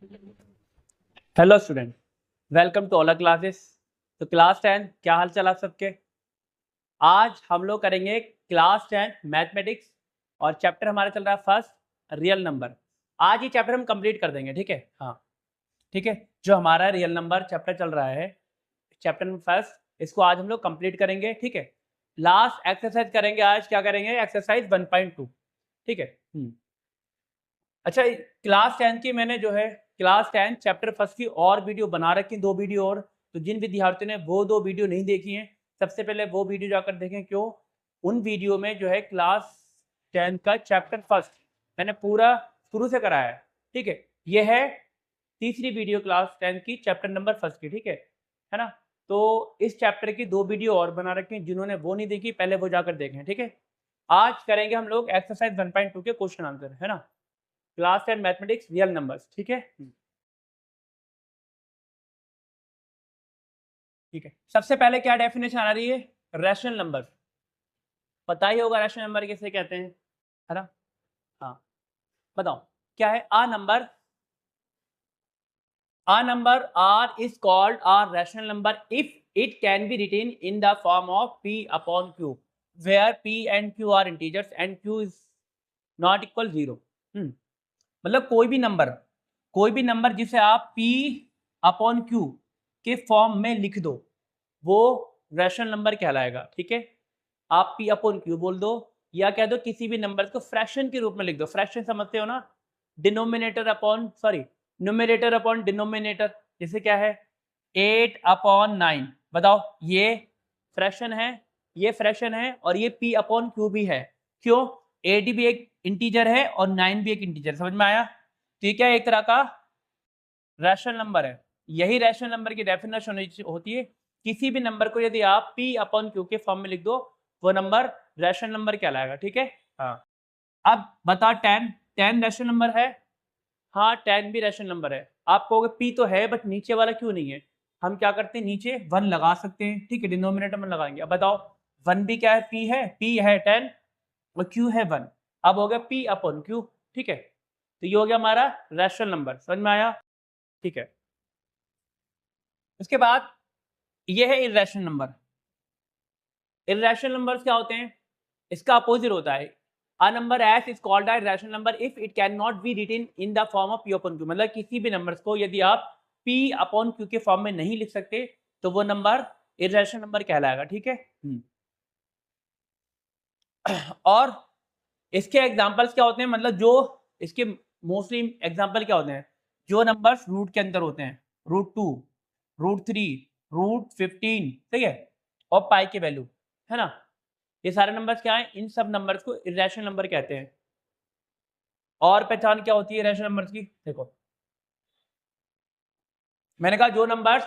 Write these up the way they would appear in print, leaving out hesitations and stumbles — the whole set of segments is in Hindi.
Hello student, welcome to all classes. तो क्लास 10 क्या हाल चाल आप सबके। आज हम लोग करेंगे क्लास 10 मैथमेटिक्स और चैप्टर हमारा चल रहा है फर्स्ट रियल नंबर। आज ये चैप्टर हम कंप्लीट कर देंगे, ठीक है। हाँ ठीक है, जो हमारा रियल नंबर चैप्टर चल रहा है, चैप्टर नंबर फर्स्ट, इसको आज हम लोग कंप्लीट करेंगे, ठीक है। लास्ट एक्सरसाइज करेंगे आज, क्या करेंगे, एक्सरसाइज 1.2, ठीक है। अच्छा, क्लास 10 की मैंने जो है क्लास 10 चैप्टर फर्स्ट की और वीडियो बना रखी, 2 वीडियो और। तो जिन विद्यार्थियों ने वो 2 वीडियो नहीं देखी हैं, सबसे पहले वो वीडियो जाकर देखें। क्यों? उन वीडियो में जो है क्लास 10 का चैप्टर फर्स्ट मैंने पूरा शुरू से कराया है, ठीक है। ये है तीसरी वीडियो क्लास 10 की चैप्टर नंबर फर्स्ट की, ठीक है ना। तो इस चैप्टर की 2 वीडियो और बना रखी हैं, जिन्होंने वो नहीं देखी पहले वो जाकर देखें, ठीक है। आज करेंगे हम लोग एक्सरसाइज 1.2 के क्वेश्चन आंसर, है ना। क्लास 10 मैथमेटिक्स रियल नंबर्स, ठीक है। ठीक है, सबसे पहले क्या डेफिनेशन आ रही है, रैशनल नंबर। पता ही होगा रैशनल नंबर किसे कहते हैं, है ना। हाँ, बताओ क्या है। a number r is called a rational number if it can be written in the form of p upon q where p and q are integers and q is not equal 0। मतलब कोई भी नंबर जिसे आप p अपॉन q के फॉर्म में लिख दो, वो रैशनल नंबर कहलाएगा, ठीक है। आप p अपॉन q बोल दो, या कह दो किसी भी नंबर को फ्रैक्शन के रूप में लिख दो। फ्रैक्शन समझते हो ना, denominator upon sorry numerator upon denominator. जैसे क्या है, 8 अपॉन 9। बताओ, ये फ्रैक्शन है, ये फ्रैक्शन है, और ये p अपॉन q भी है। क्यों? 8 भी एक इंटीजर है और 9 भी एक इंटीजर, समझ में आया। तो ये क्या है, एक तरह का रैशनल नंबर है। यही रैशनल नंबर की डेफिनेशन होती है, किसी भी नंबर को यदि आप p अपॉन q के फॉर्म में लिख दो, वो नंबर रैशनल नंबर कहलाएगा, ठीक है। हाँ, अब बता 10 रैशनल नंबर है। हाँ, 10 भी रैशनल नंबर है। आप कहोगे p तो है बट नीचे वाला क्यों नहीं है। हम क्या करते हैं, नीचे 1 लगा सकते हैं, ठीक है, डिनोमिनेटर में लगाएंगे। अब बताओ, 1 भी क्या है, p है 10 और q है 1। अब हो गया p अपॉन q, ठीक है। तो ये हो गया हमारा रैशनल नंबर, समझ में आया, ठीक है। उसके बाद ये है इर्रेशनल नंबर। इर्रेशनल नंबर्स क्या होते हैं, इसका अपोजिट होता है। A number S is called a irrational number if it can not be written in the form of p upon q। मतलब किसी भी नंबर्स को यदि आप p अपॉन q के फॉर्म में नहीं लिख सकते, तो वो नंबर इर्रेशनल नंबर कहलाएगा, ठीक है। और इसके एग्जांपल्स क्या होते हैं, मतलब जो इसके मोस्टली एग्जांपल क्या होते हैं, जो नंबर्स रूट के अंदर होते हैं, √2, √3, √15, ठीक है, और पाई के वैल्यू, है ना। ये सारे नंबर्स क्या हैं, इन सब नंबर्स को इरेशनल नंबर कहते हैं। और पहचान क्या होती है इरेशनल नंबर्स की, देखो मैंने कहा जो नंबर्स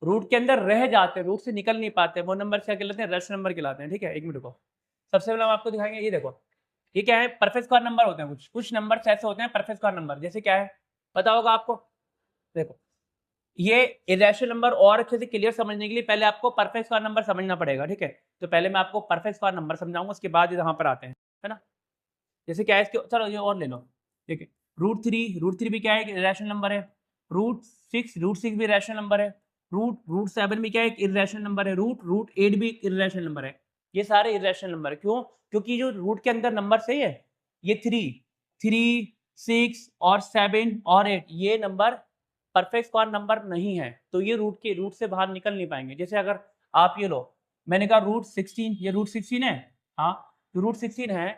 रूट के अंदर रह जाते हैं, रूट से निकल नहीं पाते, वो नंबर क्या कहलाते हैं, रैशनल नंबर कहलाते हैं, ठीक है। एक मिनट को सबसे पहले हम आपको दिखाएंगे, ये देखो, ये क्या है, परफेक्ट स्क्वायर नंबर होते हैं। कुछ नंबर्स ऐसे होते हैं परफेक्ट स्क्वायर नंबर, जैसे क्या है पता होगा आपको। देखो, ये इरेशनल नंबर और अच्छे से क्लियर समझने के लिए पहले आपको परफेक्ट स्क्वायर नंबर समझना पड़ेगा, ठीक है। तो पहले मैं आपको परफेक्ट स्क्वायर नंबर समझाऊंगा, उसके बाद यहाँ पर आते हैं, है ना। जैसे क्या है इसके, चलो ये और ले लो, ठीक है। √3 भी क्या है, इरेशनल नंबर है। √6 भी इरेशनल नंबर है। √7 भी क्या है, एक इरेशनल नंबर है। √8 भी इरेशनल नंबर है। ये सारे इरेशनल नंबर है, क्यों? क्योंकि जो रूट के अंदर नंबर सही है, ये 3, 6 और 7 और 8, ये नंबर परफेक्ट स्क्वायर नंबर नहीं है, तो ये रूट से बाहर निकल नहीं पाएंगे। जैसे अगर आप ये लो, मैंने कहा √16, ये √16 है। हाँ, तो √16 है,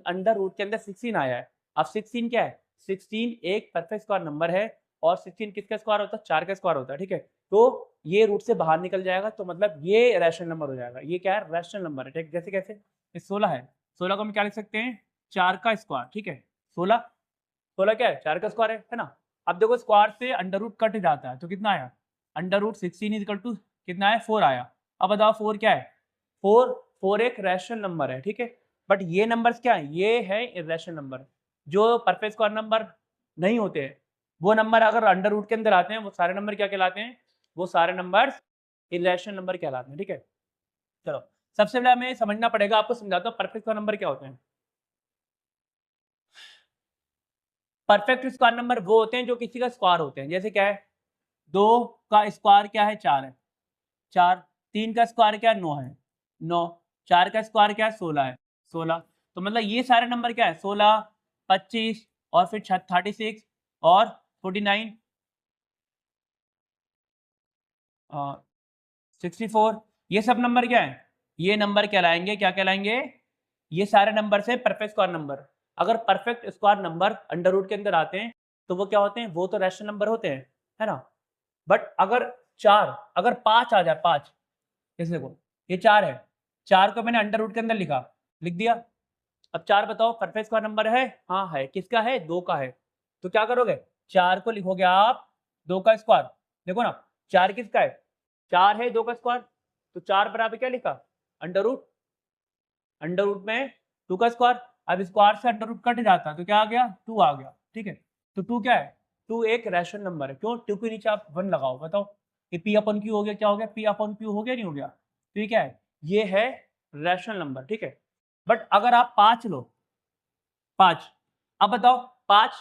अंडर रूट के अंदर 16 आया है। अब 16 क्या है, 16 एक परफेक्ट स्क्वायर नंबर है, और 16 किसका स्क्वायर होता है, 4 का स्क्वायर होता है, ठीक है। तो ये रूट से बाहर निकल जाएगा, तो मतलब ये रैशनल नंबर हो जाएगा। ये क्या है, रैशनल नंबर है, ठीक। जैसे कैसे, ये 16 है, 16 को हम क्या लिख सकते हैं, 4 का स्क्वायर, ठीक है। 16 16 क्या है, 4 का स्क्वायर है ना। अब देखो, स्क्वायर से अंडर रूट कट जाता है, तो कितना आया, under root 16 is equal to कितना है, 4 आया। अब बताओ 4 क्या है, 4 एक रैशनल नंबर है, ठीक है। बट ये नंबर्स क्या है, ये है इरेशनल नंबर। जो परफेक्ट स्क्वायर नंबर नहीं होते हैं, वो नंबर अगर अंडर रूट के अंदर आते हैं, वो सारे नंबर क्या कहलाते हैं, वो सारे नंबर इरेशनल नंबर कहलाते हैं, ठीक है। चलो, सबसे पहले हमें समझना पड़ेगा, आपको समझाता हूँ परफेक्ट स्क्वायर नंबर क्या होते हैं। परफेक्ट स्क्वायर नंबर वो होते हैं जो किसी का स्क्वायर होते हैं, जैसे क्या है 2 का स्क्वायर क्या है 4 है 4, 3 का स्क्वायर क्या है 9 है 9, 4 का स्क्वायर क्या है 16 है 16। तो मतलब ये सारे नंबर क्या है 16, 25 और फिर 36 और 49 64, ये सब नंबर क्या है, ये नंबर कहलाएंगे, क्या कहलाएंगे, ये सारे नंबर से परफेक्ट स्क्वायर नंबर। अगर perfect square number under root के अंदर आते हैं तो वो क्या होते हैं, वो तो रैशनल नंबर होते हैं, है ना। बट अगर 4, अगर 5 आ जाए 5, जैसे देखो ये 4 है, 4 को मैंने अंडर रूट के अंदर लिखा, लिख दिया। अब 4 बताओ परफेक्ट स्क्वायर नंबर है, हाँ है, किसका है 2 का है। तो क्या करोगे 4 को लिखोगे आप 2 का स्क्वायर, देखो ना 4 किसका है, 4 है 2 का स्क्वायर, तो 4 बराबर क्या लिखा अंडर रूट, अंडर रूट में 2 का स्क्वायर। अब स्क्वायर से अंडर रूट कट जाता तो क्या आ गया 2 आ गया, ठीक है। तो 2 क्या है, 2 एक रैशनल नंबर है, क्यों 2 के नीचे आप 1 लगाओ, बताओ ये पी अपन क्यू हो गया, क्या हो गया पी अपन क्यू हो गया नहीं हो गया। तो ये क्या है, ये है रैशनल नंबर, ठीक है। बट अगर आप 5 लो 5, अब बताओ 5,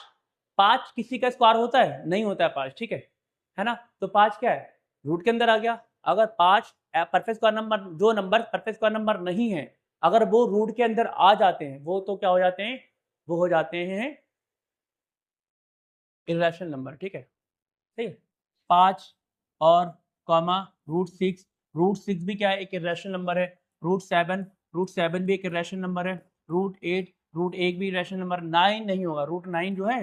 5 किसी का स्क्वायर होता है, नहीं होता है 5, ठीक है ना। तो 5 क्या है रूट के अंदर आ गया। अगर 5 परफेक्ट स्क्वायर नंबर, जो नंबर परफेक्ट स्क्वायर नंबर नहीं है, अगर वो रूट के अंदर आ जाते हैं वो तो क्या हो जाते हैं, वो हो जाते हैं इर्रेशनल नंबर, ठीक है। सही है, 5 और कॉमा √6, √6 भी क्या है एक इर्रेशनल नंबर है, √7, √7 भी एक इर्रेशनल नंबर है, √8, √8 भी इर्रेशनल नंबर, 9 नहीं होगा, √9 जो है,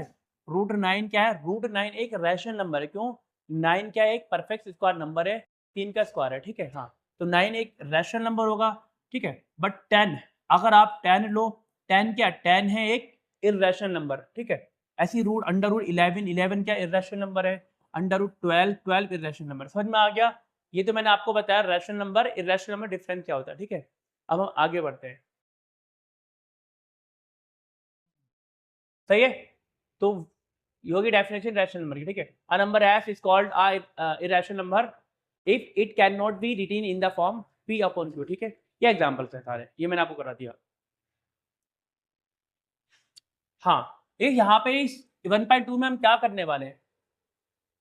√9 क्या है, √9 एक रैशनल नंबर है, क्यों 9 क्या है एक परफेक्ट स्क्वायर नंबर है, 3 का स्क्वायर है, ठीक है। हाँ तो 9 एक रैशनल नंबर होगा, ठीक है। बट 10, अगर आप 10 लो, 10 क्या 10 है एक इर्रेशनल नंबर, ठीक है। ऐसी रूट अंडर रूट 11, 11 क्या इर्रेशनल नंबर है, अंडर रूट 12, 12 इर्रेशनल नंबर। समझ में आ गया, ये तो मैंने आपको बताया rational number irrational number difference क्या होता है, ठीक है। अब हम आगे बढ़ते हैं, सही है। तो योगी डेफिनेशन रैशनल नंबर की, ठीक है। A number F is called a irrational number if it can not be written in the form P upon Q, ठीक है। ये एग्जांपल्स है सारे, ये मैंने आपको करा दिया। हाँ ये यहाँ पे इस 1.2 में हम क्या करने वाले हैं,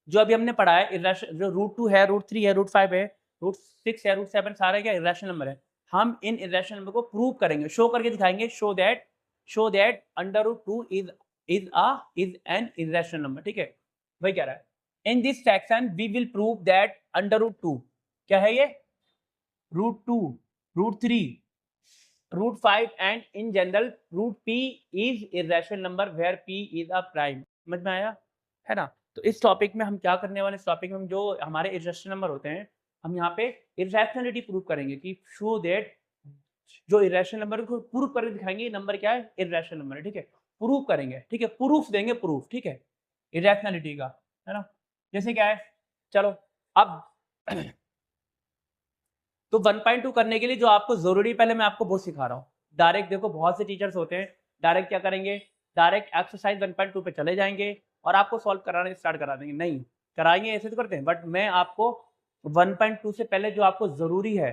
जो अभी हमने पढ़ा है इरेशनल, जो √2 है, √3 है, √5 है, √6 है, √7 सारे क्या इरेशनल नंबर है। हम इन इरेशनल नंबर को प्रूव करेंगे, शो करके दिखाएंगे, show that under √2 is an irrational number, ठीक है। वही कह रहा है, in this section we will prove that under √2 क्या है, ये √2, √3, √5 and in general √p is irrational number where p is a prime. समझ में आया, है ना। तो इस टॉपिक में हम क्या करने वाले, इस टॉपिक में हम जो हमारे इरेशनल नंबर होते हैं, हम यहाँ पे इरेशनलिटी प्रूव करेंगे कि शो दैट जो इरेशनल नंबर को प्रूव करके दिखाएंगे ये नंबर क्या है इरेशनल नंबर है, ठीक है। प्रूव करेंगे, ठीक है, प्रूफ देंगे, प्रूफ, ठीक है, इरेशनलिटी का, है ना। जैसे क्या है, चलो अब तो 1.2 करने के लिए जो आपको जरूरी, पहले मैं आपको वो सिखा रहा हूँ। डायरेक्ट देखो बहुत से टीचर्स होते हैं, डायरेक्ट क्या करेंगे, डायरेक्ट एक्सरसाइज 1.2 पे चले जाएंगे और आपको सॉल्व कराने स्टार्ट करा देंगे, नहीं कराएंगे, ऐसे तो करते हैं। बट मैं आपको 1.2 से पहले जो आपको जरूरी है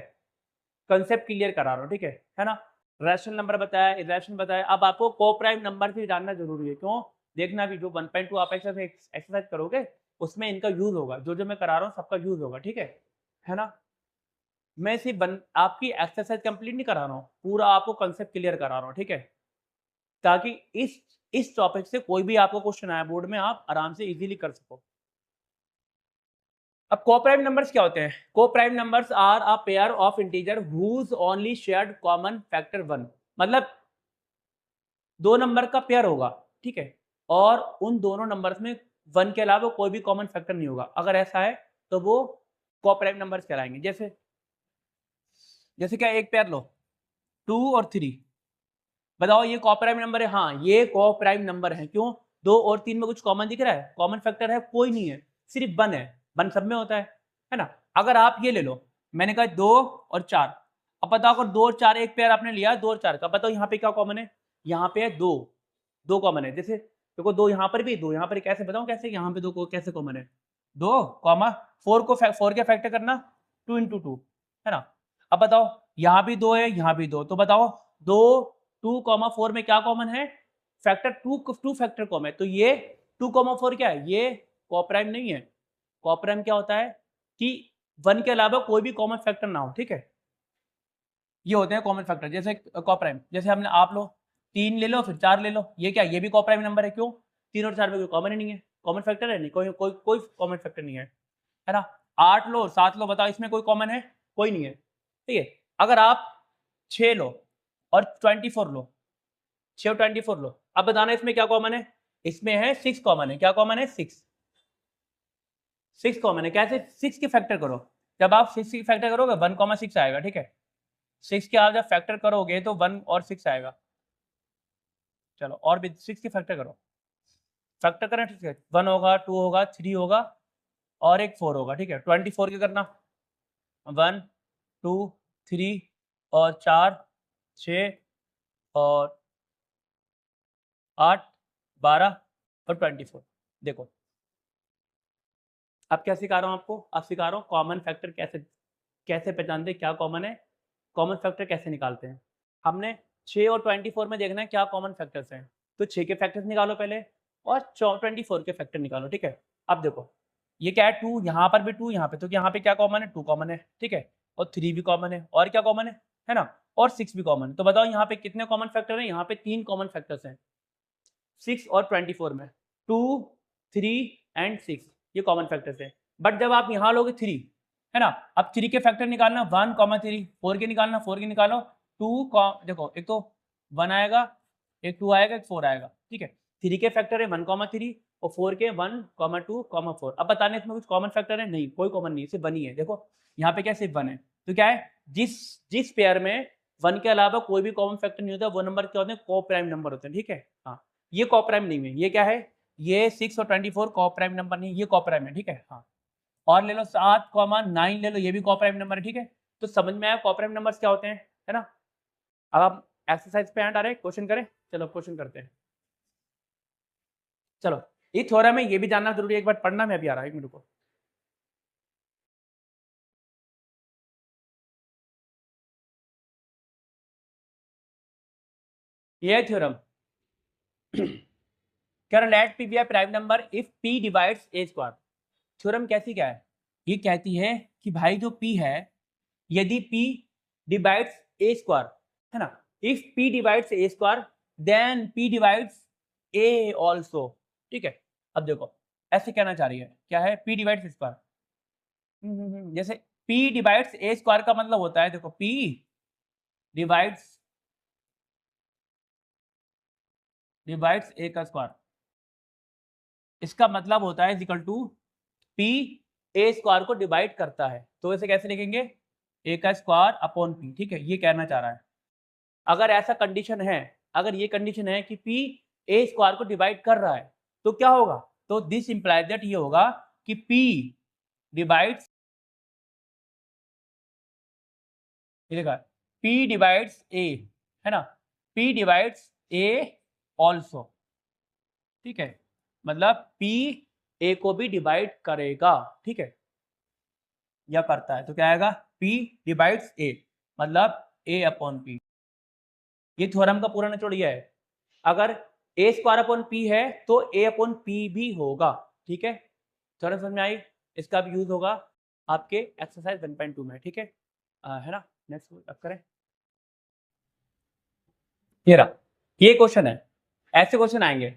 कंसेप्ट क्लियर करा रहा हूँ, ठीक है ना। रैशनल नंबर बताया, इरेशनल बताया, अब आपको को प्राइम नंबर भी जानना जरूरी है, क्यों, देखना भी जो 1.2 आप एक्सरसाइज करोगे उसमें इनका यूज होगा, जो जो मैं करा रहा हूँ सबका यूज होगा, ठीक है ना। मैं सिर्फ आपकी एक्सरसाइज कंप्लीट नहीं करा रहा हूँ, पूरा आपको कंसेप्ट क्लियर करा रहा हूँ, ठीक है। ताकि इस टॉपिक से कोई भी आपको क्वेश्चन आया बोर्ड में आप आराम से इजीली कर सको। अब कोप्राइम नंबर्स क्या होते हैं, coprime numbers are a pair of integer whose only shared common factor 1, मतलब दो नंबर का पेयर होगा, ठीक है, और उन दोनों नंबर्स में 1 के अलावा कोई भी कॉमन फैक्टर नहीं होगा। अगर ऐसा है तो वो कोप्राइम नंबर्स कहलाएंगे। जैसे जैसे क्या, एक पेयर लो 2 और 3, बताओ ये कोप्राइम नंबर है, हाँ ये कोप्राइम नंबर है, क्यों 2 और 3 में कुछ कॉमन दिख रहा है, कॉमन फैक्टर है कोई नहीं है, सिर्फ 1 है, 1 सब में होता है ना। अगर आप ये ले लो, मैंने कहा 2 और 4, अब बताओ अगर 2 और 4 एक पेयर आपने लिया 2 और 4 का, बताओ यहाँ पे क्या कॉमन है, यहाँ पे है 2, 2 कॉमन है। जैसे देखो 2 यहाँ पर भी 2 यहाँ पर, कैसे बताऊँ कैसे, यहाँ पे 2 को कैसे कॉमन है, 2 कॉमा 4 को 4 के फैक्टर करना 2 इंटू 2, है ना। अब बताओ यहाँ भी 2 है यहाँ भी 2, तो बताओ 2 2 4 में क्या कॉमन है, फैक्टर टू फैक्टर कॉम है, तो ये 2,4 क्या है, ये कोप्राइम नहीं है। कोप्राइम क्या होता है कि 1 के अलावा कोई भी कॉमन फैक्टर ना हो, ठीक है, ये होते हैं कॉमन फैक्टर। जैसे कोप्राइम, जैसे हमने आप लो 3 ले लो फिर 4 ले लो, ये क्या, ये भी कोप्राइम नंबर है। क्यों, 3 और 4 में कोई कॉमन ही नहीं है, कॉमन फैक्टर है नहीं, कोई कॉमन फैक्टर नहीं है ना। 8 लो 7 लो, बताओ इसमें कोई कॉमन है, कोई नहीं है, ठीक है। अगर आप 6 लो और 24 लो, 6 और 24 लो, अब बताना इसमें क्या कॉमन है, इसमें है 6 कॉमन है। क्या कॉमन है, 6 कॉमन है। कैसे, 6 के फैक्टर करो, जब आप 6 की फैक्टर करोगे 1,6 आएगा, ठीक है। 6 के आप जब फैक्टर करोगे तो 1 और 6 आएगा। चलो और भी 6 के फैक्टर करो, फैक्टर करें, ठीक है, 1 होगा, 2 होगा, 3 होगा और एक 4 होगा, ठीक है। 24 के करना, 1 2 3 और 4 6 और 8 12 और 24। देखो अब क्या सिखा रहा हूँ आपको, अब सिखा रहा हूँ कॉमन फैक्टर कैसे पहचानते हैं, क्या कॉमन है, कॉमन फैक्टर कैसे निकालते हैं। हमने 6 और 24 में देखना है क्या कॉमन फैक्टर्स हैं, तो 6 के फैक्टर्स निकालो पहले और 24 के फैक्टर निकालो, ठीक है। अब देखो ये क्या है, 2, यहाँ पर भी 2, यहाँ पे, तो यहाँ पे क्या कॉमन है, 2 कॉमन है, ठीक है, और 3 भी कॉमन है, और क्या कॉमन है ना, और 6 भी कॉमन है। तो बताओ यहाँ पे कितने कॉमन फैक्टर हैं, यहाँ पे 3 कॉमन फैक्टर्स हैं 6 और 24 में, 2 3 एंड 6 ये कॉमन फैक्टर्स है। बट जब आप यहाँ लोगे 3, है ना, अब 3 के फैक्टर निकालना 1, 3, 4 के निकालना 4 के निकालो, 2 देखो एक तो 1 आएगा, एक 2 आएगा, एक 4 आएगा, ठीक है। 3 के फैक्टर है 1, 3 और 4 के 1, 2, 4। अब बताने इसमें कुछ कॉमन फैक्टर है, नहीं कोई कॉमन नहीं, सिर्फ 1 ही है। देखो यहाँ पे क्या सिर्फ 1 है, तो क्या है, जिस पेयर में 1 के अलावा कोई भी कॉमन फैक्टर नहीं होता वो नंबर क्या होते हैं, को प्राइम नंबर होते हैं, ठीक है। हाँ ये को प्राइम नहीं है, ये क्या है, ये 6 और 24 को प्राइम नंबर नहीं, ये को प्राइम है, ठीक है। हाँ और ले लो 7, 9 ले लो, ये भी को प्राइम नंबर है, ठीक है। तो समझ में आया को प्राइम नंबर्स क्या होते हैं, है ना। अब आप एक्सरसाइज पे आ रहे हैं, क्वेश्चन करें, चलो क्वेश्चन करते हैं। चलो ये थ्योरम है, ये भी जानना जरूरी है, एक बार पढ़ना मैं भी आ रहा है, एक मिनट को। ये है थ्योरम, कह रहा let p be a prime number if p divides a square. Theorem कैसी क्या है, ये कहती है कि भाई जो पी है, यदि पी डिवाइड्स ए स्क्वायर, है ना, if p divides a square then p divides a also, ठीक है। अब देखो ऐसे कहना चाह रही है, क्या है, पी डिवाइड्स स्क्वायर, जैसे पी डिवाइड्स ए स्क्वायर का मतलब होता है, देखो पी डिवाइड्स ए का स्क्वायर, इसका मतलब होता है equal to p a square को डिवाइड करता है, तो इसे कैसे लिखेंगे, ए का स्क्वायर अपॉन पी, ठीक है, ये कहना चाह रहा है। अगर ऐसा कंडीशन है, अगर ये कंडीशन है कि पी ए स्क्वायर को डिवाइड कर रहा है, तो क्या होगा, तो दिस इंप्लाइज दैट ये होगा कि पी डिवाइड्स, पी डिवाइड्स ए, है ना, पी डिवाइड्स ए ऑल्सो, ठीक है, मतलब पी ए को भी डिवाइड करेगा, ठीक है, या करता है, तो क्या आएगा, पी डिवाइड्स ए मतलब ए अपॉन पी। ये थ्योरम का पूरा निचोड़ ये है, अगर ए स्क्वायर अपॉन पी है तो ए अपॉन पी भी होगा, ठीक है। थ्योरम समझ में आई, इसका भी यूज होगा आपके एक्सरसाइज 1.2 में, ठीक है ना। नेक्स्ट अब करें, ये रहा, ये क्वेश्चन है, ऐसे क्वेश्चन आएंगे,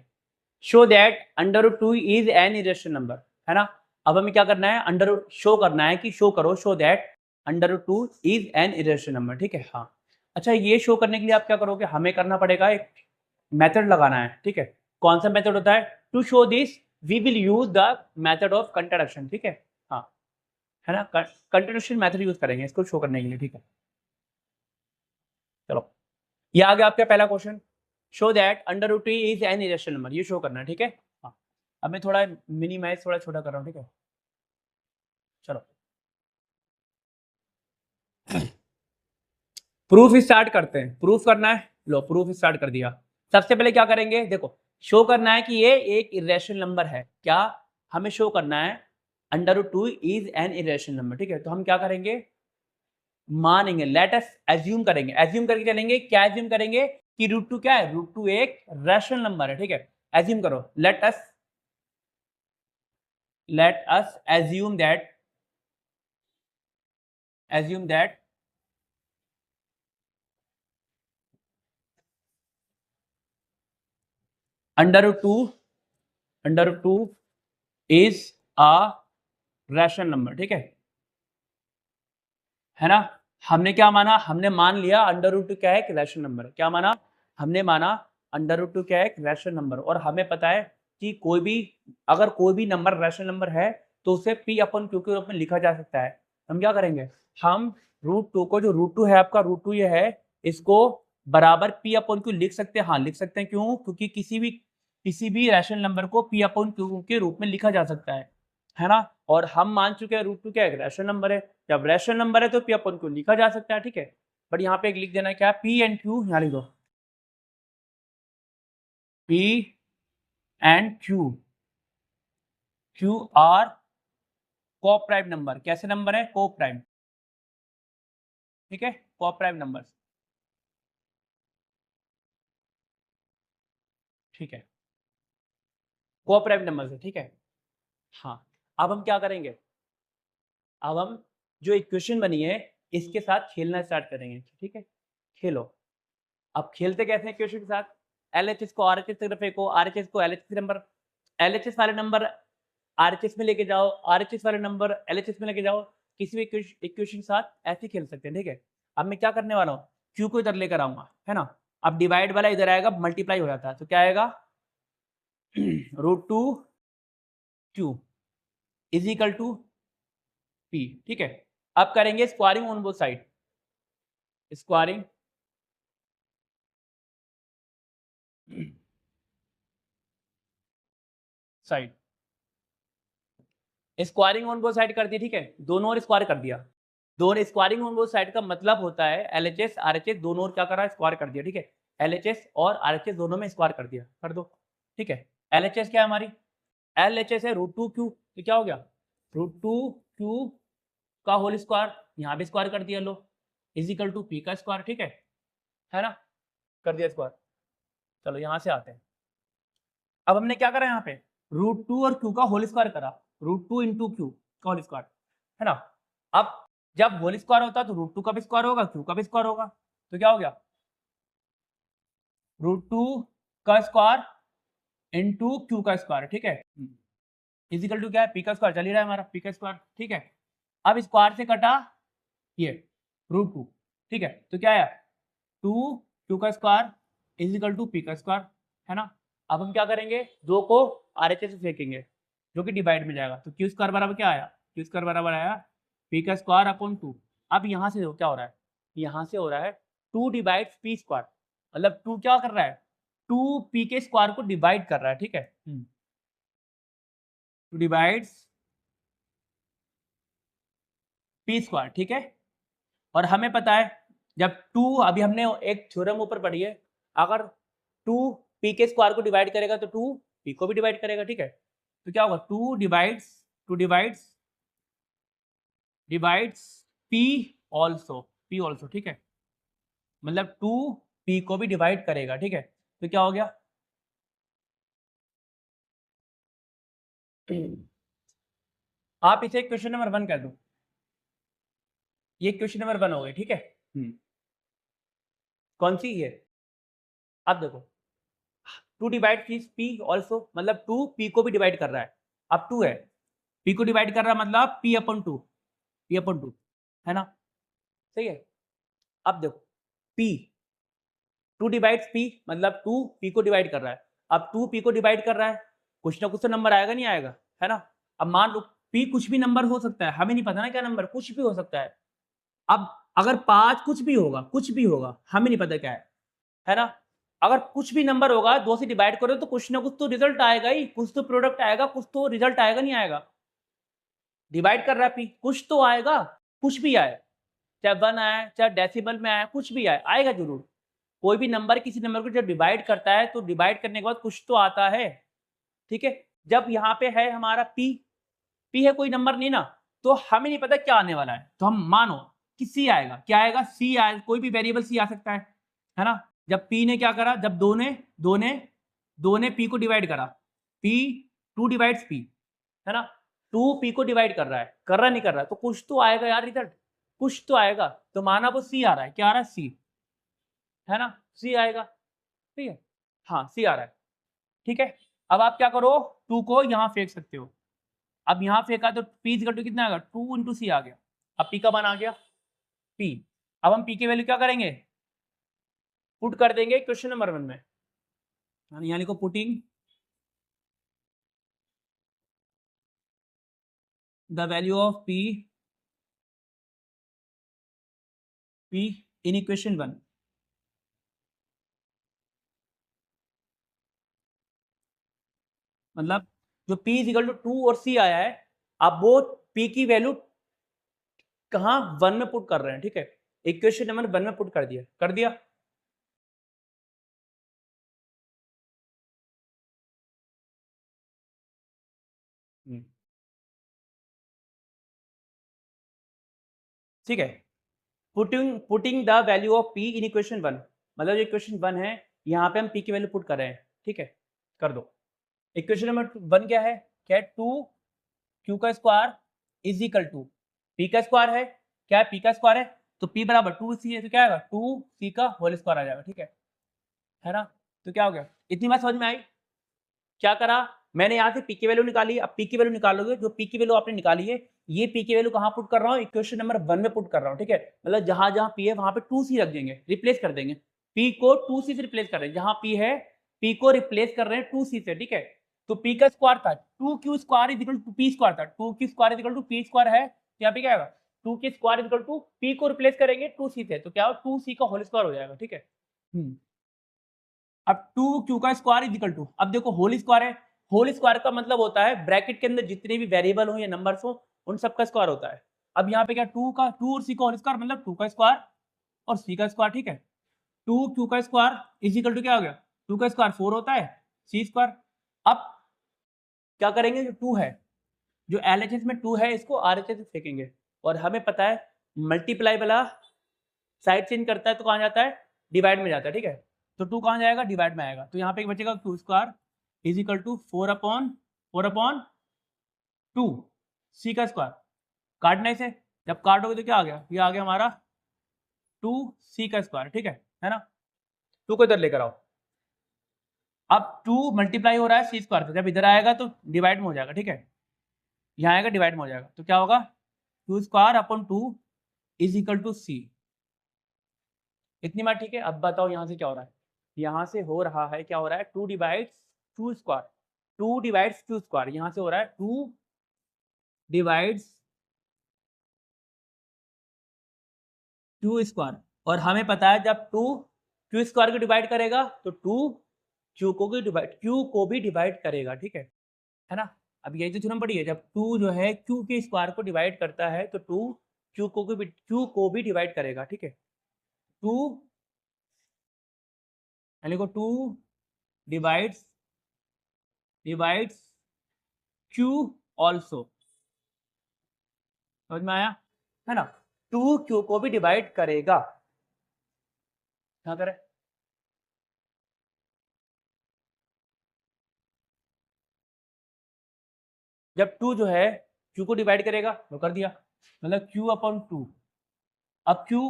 show that √2 is an irrational number, है ना। अब हमें क्या करना है, अंडर शो करना है कि शो करो, show that √2 is an irrational number, ठीक है। हाँ अच्छा, ये शो करने के लिए आप क्या करोगे, हमें करना पड़ेगा एक मेथड लगाना है, ठीक है। कौन सा मेथड होता है, to show this we will use the method of contradiction, ठीक है। हाँ है ना, कंट्राडिक्शन मेथड यूज करेंगे इसको शो करने के लिए, ठीक है। चलो ये आ गया आपका पहला question, show that √2 is an irrational number, ये शो करना है, ठीक है। हाँ अब मैं थोड़ा मिनिमाइज थोड़ा छोटा कर रहा हूँ, ठीक है। चलो प्रूफ स्टार्ट करते हैं, प्रूफ करना है, लो प्रूफ स्टार्ट कर दिया। सबसे पहले क्या करेंगे, देखो शो करना है कि ये एक इरेशनल नंबर है, क्या हमें शो करना है, √2 इज एन इरेशनल नंबर, ठीक है। तो हम क्या करेंगे, मानेंगे, लेट अस एज्यूम करेंगे, एज्यूम करके चलेंगे, क्या एज्यूम करेंगे कि रूट टू क्या है, रूट टू एक रैशनल नंबर है, ठीक है। एज्यूम करो, let us assume that under root two is a rational number, ठीक है ना। हमने क्या माना, हमने मान लिया अंडर रूट टू क्या है, एक रैशनल नंबर है। क्या माना, हमने माना अंडर रूट टू क्या है, एक रैशनल नंबर। और हमें पता है कि अगर कोई भी नंबर रैशनल नंबर है तो उसे p अपन q के रूप में लिखा जा सकता है। हम क्या करेंगे, हम रूट टू को, जो रूट टू है आपका, रूट टू ये है, इसको बराबर p अपन q लिख सकते हैं। हाँ लिख सकते हैं, क्यों, क्योंकि किसी भी रैशनल नंबर को p अपन q के रूप में लिखा जा सकता है ना। और हम मान चुके हैं रूट टू क्या है, रैशनल नंबर है। जब रैशनल नंबर है तो p अपन q लिखा जा सकता है, ठीक है। बट यहाँ पे एक लिख देना, क्या, p एंड q, यहाँ लिख दो p and q are coprime number. कैसे नंबर है, कोप्राइम, ठीक है, कोप्राइम नंबर, ठीक है, कोप्राइम नंबर है, ठीक है। हाँ, अब हम क्या करेंगे, अब हम जो इक्वेशन बनी है इसके साथ खेलना स्टार्ट करेंगे, ठीक है। खेलो। अब खेलते कैसे हैं इक्वेशन के साथ, एलएचएस को आरएचएस की तरफ फेंको, आरएचएस को एलएचएस नंबर, एलएचएस वाले नंबर आरएचएस में लेके जाओ, आरएचएस वाले नंबर एलएचएस में लेके जाओ। किसी भी इक्वेशन के साथ ऐसे खेल सकते हैं, ठीक है। अब मैं क्या करने वाला हूँ, क्यू को इधर लेकर आऊंगा, है ना। अब डिवाइड वाला इधर आएगा, मल्टीप्लाई हो जाता है, तो क्या आएगा, root two q is equal to p, ठीक है। अब करेंगे squaring on both side, squaring side, squaring on both side कर दी, ठीक है। दोनों ओर स्क्वायर कर दिया। दोनों स्क्वायरिंग ऑन बोथ साइड का मतलब होता है एलएचएस आरएचएस दोनों ओर क्या करा, स्क्वायर कर दिया, ठीक है। एलएचएस और आरएचएस दोनों में स्क्वायर कर दिया, कर दो, ठीक है। एलएचएस क्या है हमारी, एलएचएस है रूट टू क्यू, तो क्या हो गया, रूट टू क्यू का होल स्क्वायर, यहाँ भी स्क्वायर कर दिया, लो, इज इक्वल टू पी का स्क्वायर, ठीक है ना, कर दिया स्क्वायर। चलो यहाँ से आते हैं। अब हमने क्या करा यहाँ पे, रूट टू और क्यू का होल स्क्वायर करा, रूट टू इंटू क्यू का होल स्क्वायर, है ना। अब जब होल स्क्वायर होता है तो रूट टू का भी स्क्वायर होगा, क्यू का भी स्क्वायर होगा, तो क्या हो गया, रूट टू का स्क्वायर इंटू क्यू का स्क्वायर, ठीक है। इजिकल टू क्या है, पी का स्क्वायर चल ही रहा है हमारा, पी का स्क्वायर, ठीक है। अब स्क्वायर से कटा ये रूट टू, ठीक है, तो क्या आया, टू क्यू का स्क्वायर इजिकल टू पी का स्क्वायर, है ना। अब हम क्या करेंगे, दो को आरएचएस से फेंकेंगे, जो कि डिवाइड में जाएगा, तो क्यू स्क्वायर बराबर क्या आया, क्यू स्क्वायर बराबर आया पी का स्क्वायर अपॉन टू। अब यहाँ से क्या हो रहा है, यहाँ से हो रहा है टू डिवाइड्स पी स्क्वायर, मतलब टू क्या कर रहा है, टू पी के स्क्वायर को डिवाइड कर रहा है, ठीक है। टू डिवाइड्स पी स्क्वायर, ठीक है। और हमें पता है जब टू, अभी हमने एक थ्योरम ऊपर पढ़ी है, अगर टू पी के स्क्वायर को डिवाइड करेगा तो टू पी को भी डिवाइड करेगा, ठीक है। तो क्या होगा, टू डिवाइड्स पी ऑल्सो, ठीक है, मतलब टू पी को भी डिवाइड करेगा, ठीक है। तो क्या हो गया, आप इसे क्वेश्चन नंबर 1 कह दो, ये क्वेश्चन नंबर 1 हो गया, ठीक है। कौन सी ये, अब देखो, टू डिवाइड पी ऑल्सो, मतलब टू पी को भी डिवाइड कर रहा है। अब टू है, पी को डिवाइड कर रहा है, मतलब पी अपन टू, है ना, सही है। अब देखो, पी टू डिवाइड्स पी, मतलब टू पी को डिवाइड कर रहा है। अब टू पी को डिवाइड कर रहा है, कुछ ना कुछ तो नंबर आएगा, नहीं आएगा, है ना। अब मान लो पी कुछ भी नंबर हो सकता है, हमें नहीं पता ना क्या नंबर, कुछ भी हो सकता है। अब अगर 5 कुछ भी होगा, हमें नहीं पता क्या है ना। अगर कुछ भी नंबर होगा, 2 से डिवाइड करो तो कुछ ना कुछ तो रिजल्ट आएगा ही, कुछ तो प्रोडक्ट आएगा, कुछ तो रिजल्ट आएगा, नहीं आएगा। डिवाइड कर रहा है पी, कुछ तो आएगा, कुछ भी आए, चाहे 1 आए, चाहे डेसिमल में आए, कुछ भी आए, आएगा जरूर। कोई भी नंबर किसी नंबर को जब डिवाइड करता है तो डिवाइड करने के बाद कुछ तो आता है, ठीक है। जब यहाँ पे है हमारा पी है, कोई नंबर नहीं ना, तो हमें नहीं पता क्या आने वाला है, तो हम मानो कि सी आएगा, क्या आएगा, सी आएगा, कोई भी वेरिएबल सी आ सकता है ना। जब पी ने क्या करा, जब दो ने पी को डिवाइड करा, पी 2 डिवाइड्स पी, है ना, 2 पी को डिवाइड कर रहा है, नहीं कर रहा है, तो कुछ तो आएगा यार रिजल्ट, कुछ तो आएगा। तो माना वो सी आ रहा है, क्या आ रहा है, सी, है ना, सी आएगा, ठीक है, हाँ सी आ रहा है, ठीक है। अब आप क्या करो, 2 को यहाँ फेंक सकते हो। अब यहाँ फेंका तो पी इक्वल टू कितना आएगा, 2 इंटू सी आ गया। अब पी का मान आ गया पी। अब हम पी की वैल्यू क्या करेंगे, पुट कर देंगे क्वेश्चन नंबर 1 में, यहाँ लिखो putting the value of p in equation 1। मतलब जो p इज इक्वल टू 2 और c आया है, आप वो p की वैल्यू कहाँ 1 में पुट कर रहे हैं, ठीक है, इक्वेशन नंबर 1 में पुट कर दिया, ठीक है। Putting the value of p in equation 1, मतलब जो इक्वेशन 1 है यहाँ पे हम p की वैल्यू पुट कर रहे हैं, ठीक है, कर दो। इक्वेशन नंबर 1 क्या है, 2 q का square is equal to p का स्क्वायर है, क्या है, p का स्क्वायर है, तो p बराबर 2c है, तो क्या आएगा, 2c का होल स्क्वायर आ जाएगा, ठीक है ना। तो क्या हो गया, इतनी बात समझ में आई। क्या करा मैंने, यहाँ से p की वैल्यू निकाली, अब p की वैल्यू निकालोगे, जो p की वैल्यू आपने निकाली है, ये p की वैल्यू कहाँ पुट कर रहा हूँ, इक्वेशन नंबर 1 में पुट कर रहा हूँ, ठीक है, मतलब जहां जहां p है वहां पे 2c रख देंगे, रिप्लेस कर देंगे, p को 2c से रिप्लेस कर रहे हैं, जहां p है p को रिप्लेस कर रहे हैं 2c से, ठीक है। तो p का स्क्वायर था 2q square is equal to p square था, 2q square is equal to p square है, तो यहाँ पे क्या आएगा, 2q square is equal to p को रिप्लेस करेंगे 2c से, तो क्या हो 2c का होल स्क्वायर हो जाएगा, ठीक है। अब 2q का स्क्वायर इज इक्वल टू, अब देखो होल स्क्वायर है, होल स्क्वायर का मतलब होता है ब्रैकेट के अंदर जितने भी वेरिएबल हो या नंबर्स हो उन सब का स्क्वायर होता है। अब यहाँ पे क्या 2 और c का होल स्क्वायर मतलब 2 का स्क्वायर और c का स्क्वायर, ठीक है। 2q का स्क्वायर इज इक्वल टू क्या हो गया, 2 का स्क्वायर 4 होता है, c स्क्वायर। अब क्या करेंगे, जो 2 है, जो LHS में 2 है, इसको RHS में फेंकेंगे, और हमें पता है मल्टीप्लाई वाला साइड चेंज करता है तो कहाँ जाता है, डिवाइड में जाता है, ठीक है। तो 2 कहाँ जाएगा, डिवाइड में आएगा, तो यहाँ पे बचेगा q square is equal to 4/2 c का स्क्वायर, काटने से, जब काटोगे तो क्या आ गया, ये आ गया हमारा 2c का स्क्वायर, ठीक है ना। 2 को इधर लेकर आओ, अब 2 मल्टीप्लाई हो रहा है c स्क्वायर से, जब इधर आएगा तो डिवाइड में हो जाएगा, ठीक है, यहाँ आएगा डिवाइड में हो जाएगा, तो क्या होगा, 2 square upon 2 is equal to c। इतनी बात ठीक है। अब बताओ यहाँ से क्या हो रहा है, यहाँ से हो रहा है, क्या हो रहा है, 2 डिवाइड्स 2 स्क्वायर, 2 डिवाइड्स 2 स्क्वायर, यहाँ से हो रहा है 2 डिवाइड्स 2 स्क्वायर, और हमें पता है जब 2 क्यू स्क्वायर को डिवाइड करेगा तो 2 क्यू को भी डिवाइड करेगा, ठीक है ना। अब यही तो थ्योरम पड़ी है, जब 2 जो है क्यू के स्क्वायर को डिवाइड करता है तो 2 क्यू को भी डिवाइड करेगा, ठीक है। 2 यानी को 2 डिवाइड्स डिवाइड्स क्यू ऑल्सो, समझ में आया, है ना। 2 क्यू को भी डिवाइड करेगा, क्या करे, जब 2 जो है क्यू को डिवाइड करेगा वो कर दिया, मतलब q अपॉन 2। अब क्यू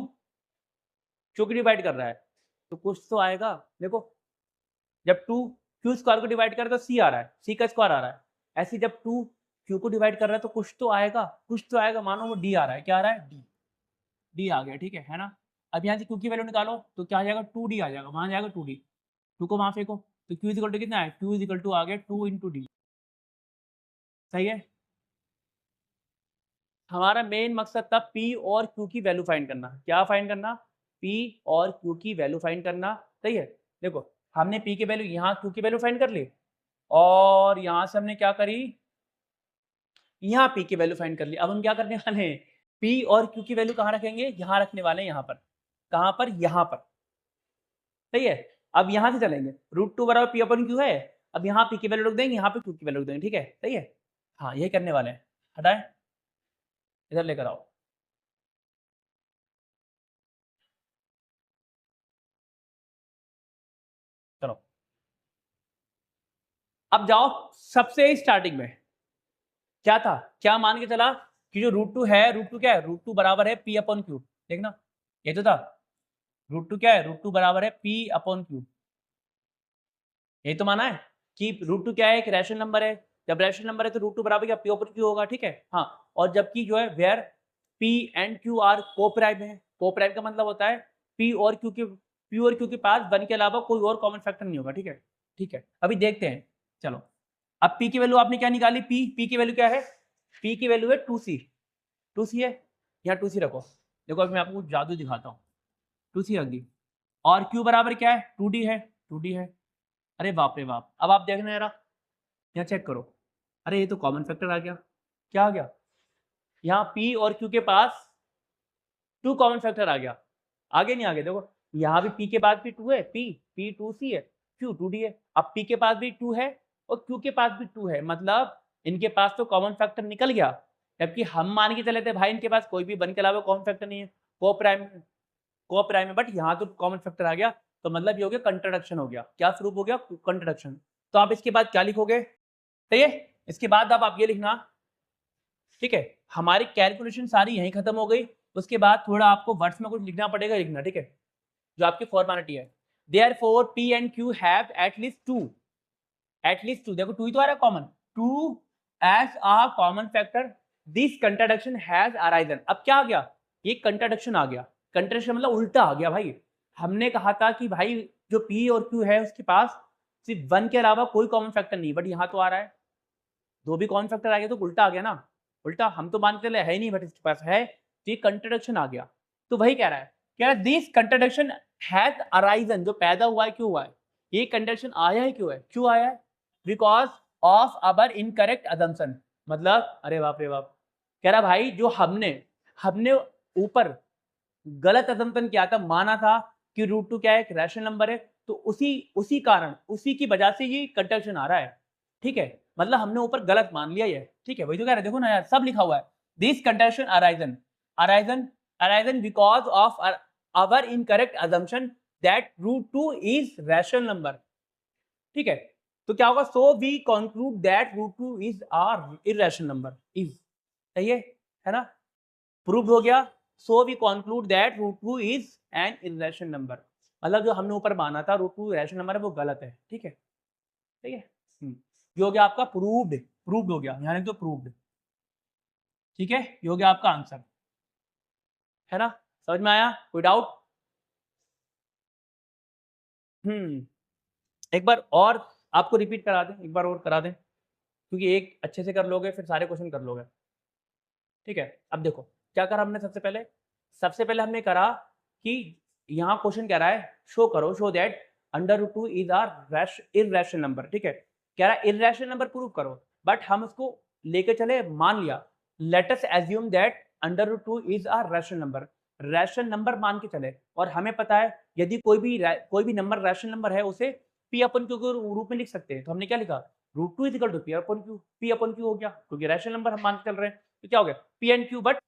को डिवाइड कर रहा है तो कुछ तो आएगा, देखो जब 2 क्यू स्क्वायर को डिवाइड कर रहा है तो c आ रहा है, c का स्क्वायर आ रहा है, ऐसे जब 2 क्यू को डिवाइड कर रहा है तो कुछ तो आएगा, मानो वो d आ रहा है, क्या आ रहा है, d आ गया, ठीक है ना। अब यहाँ से q की वैल्यू निकालो तो क्या आ जाएगा, 2d आ जाएगा, वहां जाएगा 2d, 2 को वहां फेंको तो q इज इक्वल टू कितना है, q इज इक्वल टू आ गया 2 इंटू डी, सही है। हमारा मेन मकसद था P और Q की वैल्यू फाइंड करना, क्या फाइंड करना, P और Q की वैल्यू फाइंड करना, सही है। देखो हमने P की वैल्यू, यहाँ Q की वैल्यू फाइंड कर ली, और यहाँ से हमने क्या करी, यहाँ P की वैल्यू फाइंड कर ली। अब हम क्या करने वाले हैं, P और Q की वैल्यू कहाँ रखेंगे, यहाँ रखने वाले हैं, यहाँ पर, कहाँ पर, यहाँ पर, सही है। अब यहाँ से चलेंगे, √2 बराबर P अपन Q है, अब यहाँ P की वैल्यू रख देंगे, यहाँ पे Q की वैल्यू रख देंगे, ठीक है, सही है। हाँ यही करने वाले हैं, हटाए, इधर लेकर आओ। अब जाओ सबसे स्टार्टिंग में क्या था, क्या मान के चला कि जो रूट टू है, रूट टू क्या है, रूट टू बराबर है पी अपॉन क्यू, देखना ये तो था, रूट टू क्या है, रूट टू बराबर है पी अपॉन क्यू, यही तो माना है कि रूट टू क्या है, एक रैशनल नंबर है, जब रैशनल नंबर है तो रूट टू बराबर क्या पी अपॉन क्यू होगा, ठीक है हाँ। और जबकि जो है where p and q are coprime है, कोप्राइम का मतलब होता है पी और क्यू के पास वन के अलावा कोई और कॉमन फैक्टर नहीं होगा, ठीक है ठीक है। अभी देखते हैं, चलो अब पी की वैल्यू आपने क्या निकाली, पी की वैल्यू क्या है, पी की वैल्यू है 2c है, यहाँ 2c रखो, देखो अभी मैं आपको जादू दिखाता हूँ, 2c रख दी, और क्यू बराबर क्या है 2d है, 2d है, अरे बाप रे बाप, अब आप देखना जरा, यहाँ चेक करो, अरे ये तो कॉमन फैक्टर आ गया, क्या आ गया, यहाँ पी और क्यू के पास टू कॉमन फैक्टर आ गया, आगे नहीं आगे देखो, यहाँ भी पी के पास भी टू है, पी 2c है, क्यू 2d है, अब पी के पास भी 2 है और क्यू के पास भी 2 है, मतलब इनके पास तो कॉमन फैक्टर निकल गया, जबकि हम मान के चले थे भाई इनके पास कोई भी वन के अलावा कॉमन फैक्टर नहीं है, को प्राइम है, बट यहाँ तो कॉमन फैक्टर आ गया, तो मतलब ये हो गया कंट्रोडक्शन हो गया, क्या प्रूफ हो गया, कंट्रोडक्शन। तो आप इसके बाद क्या लिखोगे, सही है, इसके बाद अब आप ये लिखना, ठीक है, हमारी कैलकुलेशन सारी यहीं खत्म हो गई, उसके बाद थोड़ा आपको वर्ड्स में कुछ लिखना पड़ेगा, लिखना ठीक है, जो आपकी फॉर्मेलिटी है, therefore p and q have at least two, देखो टू ही तो आ रहा है common, two as a common factor, this contradiction has arisen, अब क्या आ गया, ये कंट्राडिक्शन आ गया, कंट्राडिक्शन मतलब उल्टा आ गया भाई, हमने कहा था कि भाई जो पी और क्यू है उसके पास सिर्फ वन के अलावा कोई कॉमन फैक्टर नहीं, बट यहाँ तो आ रहा है दो भी कॉमन फैक्टर आ गया, तो उल्टा आ गया ना, उल्टा हम तो मान के चले है ही नहीं, बट इसके पास है, तो ये कंट्राडिक्शन आ गया, तो वही कह रहा है दिस कंट्राडिक्शन हैज अराइजन, जो पैदा हुआ है क्यों हुआ है, ये कंट्राडिक्शन आया है क्यों आया है, because of our incorrect assumption, मतलब अरे बाप रे बाप, कह रहा भाई जो हमने हमने ऊपर गलत अजम्पशन किया था, माना था कि रूट टू क्या है, एक रैशनल नंबर है, तो उसी कारण उसी की वजह से ये कंट्राडिक्शन आ रहा है, ठीक है, मतलब हमने ऊपर गलत मान लिया ये, ठीक है, वही तो कह रहे देखो ना यार, सब लिखा हुआ है, this contradiction arisen arisen arisen because of our incorrect assumption that root two is rational number, ठीक है, तो क्या होगा, so we conclude that root two is are irrational number, is, सही है ना, प्रूव्ड हो गया, so we conclude that root two is an irrational number, मतलब जो हमने ऊपर माना था रूट टू इरेशनल नंबर है वो गलत है, ठीक है ठीक है, ये हो गया आपका प्रूव्ड, प्रूव्ड हो गया, यहाँ तो प्रूव्ड, ठीक है, ये हो गया आपका आंसर, है ना, समझ में आया, कोई डाउट, एक बार और आपको रिपीट करा दें, एक बार और करा दें, क्योंकि एक अच्छे से कर लोगे फिर सारे क्वेश्चन कर लोगे, ठीक है। अब देखो क्या करा हमने, सबसे पहले हमने करा कि यहाँ क्वेश्चन कह रहा है शो करो, show that under root two is are irrational number, ठीक है, कह रहा है इररेशनल नंबर प्रूव करो, बट हम उसको लेके चले, मान लिया, let us assume that under root two is are rational number, rational number मान के चले, और हमें पता है यदि कोई भी नंबर रैशनल नंबर है उसे पी अपन क्यू के रूप में लिख सकते हैं, तो हमने क्या लिखा, root two is equal to p upon q हो गया, क्योंकि रैशनल नंबर हम मान के चल रहे हैं, तो क्या हो गया P and Q, but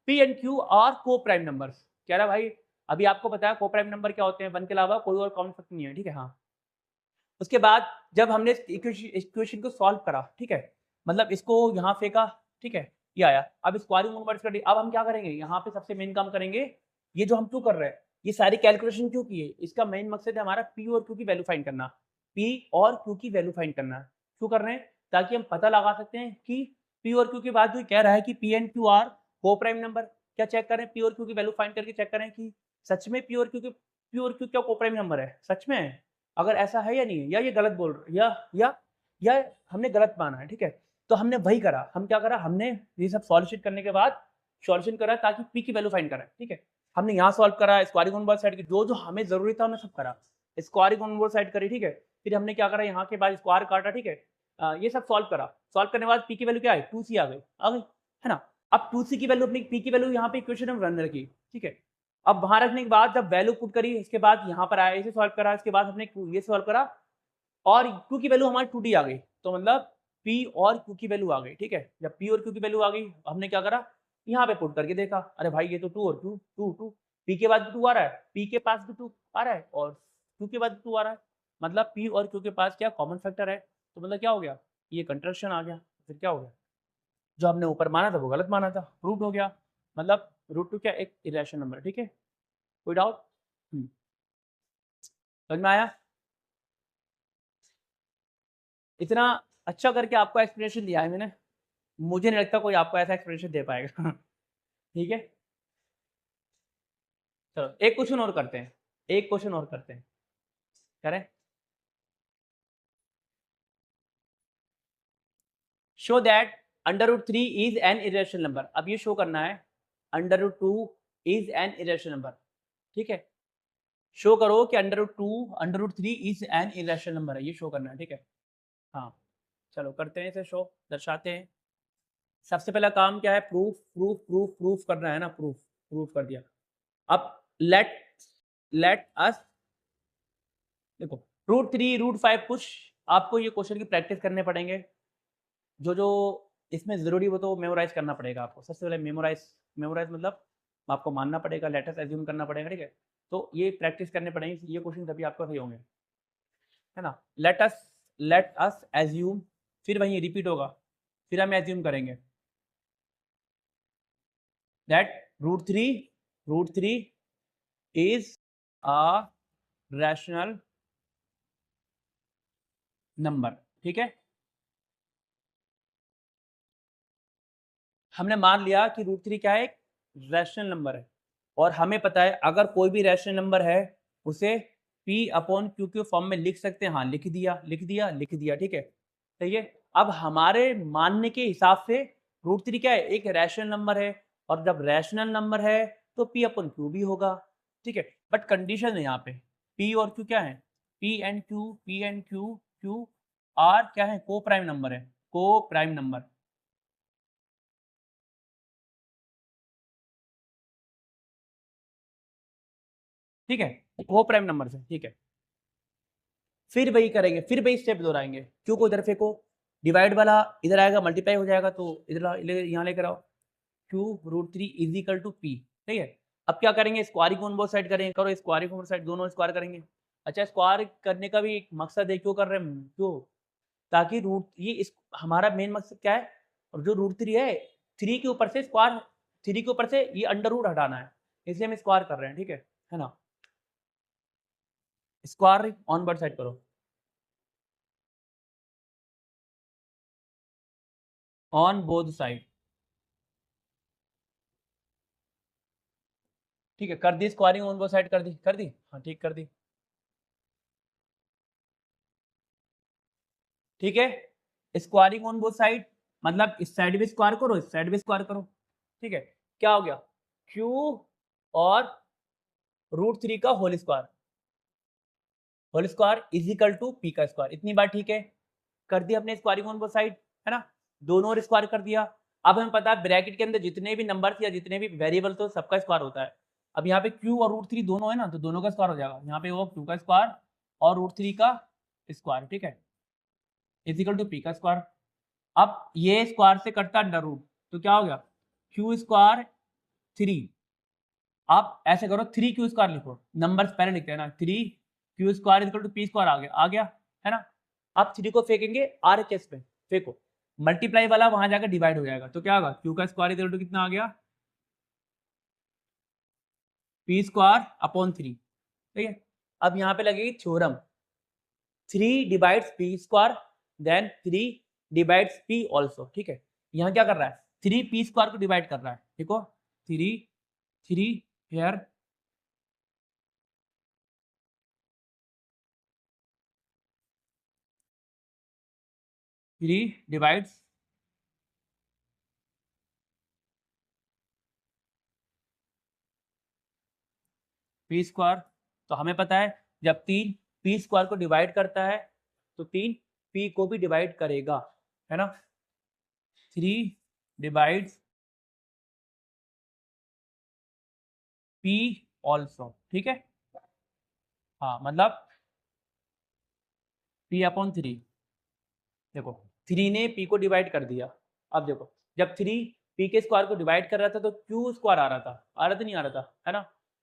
P and q are को प्राइम नंबर्स, कह रहा भाई अभी आपको पता है को प्राइम नंबर क्या होते हैं, वन के अलावा कोई और कॉमन फैक्टर नहीं है, ठीक है हाँ। उसके बाद जब हमने इक्वेशन को सॉल्व करा, ठीक है, मतलब इसको यहाँ फेंका, ठीक है, ये आया, अब स्क्वायरिंग कन्वर्ट कर दी, अब हम क्या करेंगे, यहाँ पे सबसे मेन काम करेंगे, ये जो हम क्यों कर रहे हैं, ये सारी कैलकुलेशन क्यों की है, इसका मेन मकसद है हमारा पी और क्यू की वैल्यू फाइंड करना, पी और क्यू की वैल्यू फाइंड करना, क्यों कर रहे हैं, ताकि हम पता लगा सकते हैं कि पी और क्यू के बाद जो कह रहा है कि पी एंड क्यू आर को प्राइम नंबर, क्या चेक करें, पी और क्यू की वैल्यू फाइंड करके चेक करें कि सच में पी और क्यू क्या को प्राइम नंबर है, सच में है, अगर ऐसा है या नहीं है, या ये गलत बोल रहे या हमने गलत माना है, ठीक है, तो हमने वही करा, हम क्या करा, हमने ये सब सॉल्यूशन करने के बाद सॉल्यूशन करा ताकि पी की वैल्यू फाइंड करा, ठीक है, हमने यहाँ सॉल्व करा, स्क्वायरिंग ऑन बोथ साइड की जो हमें जरूरी था हमने सब करा, स्क्वायरिंग ऑन बोथ साइड करी, ठीक है, फिर हमने क्या करा, यहाँ के बाद स्क्वायर काटा, ठीक है, ये सब सॉल्व करा, सॉल्व करने के बाद पी की वैल्यू क्या आई, 2c आ गई, है ना, अब 2c की वैल्यू अपनी पी की वैल्यू यहाँ पे इक्वेशन में रन रखी, ठीक है, अब वहां रखने के बाद जब वैल्यू पुट करी, इसके बाद यहाँ पर आया, इसे सॉल्व करा, इसके बाद हमने ये सॉल्व करा, और क्यू की वैल्यू हमारी 2d आ गई, तो मतलब पी और क्यू की वैल्यू आ गई, ठीक है, जब पी और क्यू की वैल्यू आ गई हमने क्या करा, यहाँ पे पुट करके देखा, अरे भाई ये तो 2 और टू, पी के बाद भी 2 आ रहा है, पी के पास भी 2 आ रहा है और क्यू के बाद भी 2 आ रहा है, मतलब पी और क्यू के पास क्या कॉमन फैक्टर है, तो मतलब क्या हो गया, ये कंट्रक्शन आ गया, फिर क्या हो गया, जो हमने ऊपर माना था वो गलत माना था, रूट हो गया, मतलब रूट टू क्या एक इरेशनल नंबर, ठीक है, कोई डाउट? समझ में आया? इतना अच्छा करके आपको एक्सप्लेनेशन दिया है मैंने, मुझे नहीं लगता कोई आपको ऐसा एक्सप्लेनेशन दे पाएगा। ठीक है, चलो एक क्वेश्चन और करते हैं, एक क्वेश्चन और करते हैं, करें? Show that under root 3 is an irrational number, अब ये शो करना है under root 2 is an irrational number, ठीक है, शो करो कि under root 2 under root 3 is an irrational number है, ये शो करना है, ठीक है, हाँ चलो करते हैं इसे शो, दर्शाते हैं। सबसे पहला काम क्या है, प्रूफ प्रूफ प्रूफ प्रूफ करना है ना, प्रूफ प्रूफ कर दिया। अब लेट लेट अस देखो रूट 3 रूट 5 कुछ आपको ये क्वेश्चन की प्रैक्टिस करने पड़ेंगे, जो जो इसमें ज़रूरी वो तो मेमोराइज़ करना पड़ेगा आपको। सबसे पहले मेमोराइज़ मेमोराइज़ मतलब आपको मानना पड़ेगा, लेट अस एज्यूम करना पड़ेगा, ठीक है? तो ये प्रैक्टिस करने पड़ेंगे, ये क्वेश्चन तभी आपको सही होंगे, है ना? लेट अस एज्यूम, फिर वहीं रिपीट होगा, फिर हम एज्यूम करेंगे that root 3 is a rational number, ठीक है? हमने मान लिया कि रूट 3 क्या है, एक रैशनल नंबर है, और हमें पता है अगर कोई भी रैशनल नंबर है उसे पी अपॉन क्यू के फॉर्म में लिख सकते हैं, हाँ लिख दिया लिख दिया लिख दिया, ठीक है, सही है। अब हमारे मानने के हिसाब से रूट 3 क्या है, एक रैशनल नंबर है, और जब रैशनल नंबर है तो पी अपॉन क्यू भी होगा, ठीक है, बट कंडीशन है यहाँ पे, पी और क्यू क्या है, P and Q Q R क्या है, को प्राइम नंबर है, को प्राइम नंबर, ठीक है, को प्राइम नंबर से, ठीक है। फिर वही करेंगे, फिर वही स्टेप दोहराएंगे, क्यू को इधर फेंको, डिवाइड वाला इधर आएगा, मल्टीप्लाई हो जाएगा, तो इधर यहाँ लेकर आओ, q root 3 is equal to p, ठीक है। अब क्या करेंगे, स्क्वायरिंग ऑन बोथ साइड करेंगे, करो स्क्वायरिंग ऑन साइड, दोनों स्क्वायर करेंगे। अच्छा स्क्वायर करने का भी एक मकसद है, क्यों कर रहे हैं, क्यों, ताकि रूट ये इस हमारा मेन मकसद क्या है, और जो रूट 3 है 3 के ऊपर से स्क्वायर, 3 के ऊपर से ये अंडर रूट हटाना है, इसलिए हम स्क्वायर कर रहे हैं, ठीक है ना, स्क्वायर ऑन बोथ साइड करो, ऑन बोथ साइड, ठीक है, कर दी स्क्वायरिंग ऑन बोथ साइड, कर दी, हाँ ठीक कर दी, ठीक है, स्क्वायरिंग ऑन बोथ साइड मतलब इस साइड भी स्क्वायर करो, इस साइड भी स्क्वायर करो, ठीक है, क्या हो गया, क्यू और रूट 3 का whole square is equal to p का स्क्वायर, इतनी बार ठीक है, कर दिया अपने स्क्वायरिंग ऑन बोथ साइड, है ना, दोनों और स्क्वायर कर दिया। अब हमें पता है ब्रैकेट के अंदर जितने भी नंबर या जितने भी वेरिएबल तो सबका स्क्वायर होता है, अब यहाँ पे क्यू और रूट 3 दोनों है ना, तो दोनों का स्क्वायर हो जाएगा, यहाँ पे वो क्यू का स्क्वायर और रूट 3 का स्क्वायर, ठीक है, इज इक्वल टू पी का स्क्वायर। अब ये स्क्वायर से कटता अंडर रूट, तो क्या हो गया, क्यू स्क्वायर 3, आप ऐसे करो 3 क्यू स्क्वायर लिखो, नंबर पहले लिखते हैं ना, 3 Q square is equal to P square, आ गया, है ना। आप 3 को फेंकेंगे आर एच एस पे, फेंको, मल्टीप्लाई वाला वहां जाकर डिवाइड हो जाएगा, तो क्या होगा, क्यू का स्क्वायर इज इक्वल टू कितना आ गया, पी स्क्वायर अपॉन 3, ठीक है। अब यहाँ पे लगेगी theorem, 3 divides p square then 3 divides p also, ठीक है, यहाँ क्या कर रहा है, 3 पी स्क्वायर को डिवाइड कर रहा है, देखो 3 3 here, three divides p square, तो हमें पता है जब 3 पी स्क्वायर को डिवाइड करता है तो 3 पी को भी डिवाइड करेगा, है ना, 3 डिवाइड्स पी ऑल्सो, ठीक है, हाँ मतलब पी अपॉन 3, देखो 3 ने पी को डिवाइड कर दिया, अब देखो जब 3 पी के स्क्वायर को डिवाइड कर रहा था तो क्यू स्क्वायर आ रहा था, आ रहा था नहीं आ रहा था, है ना,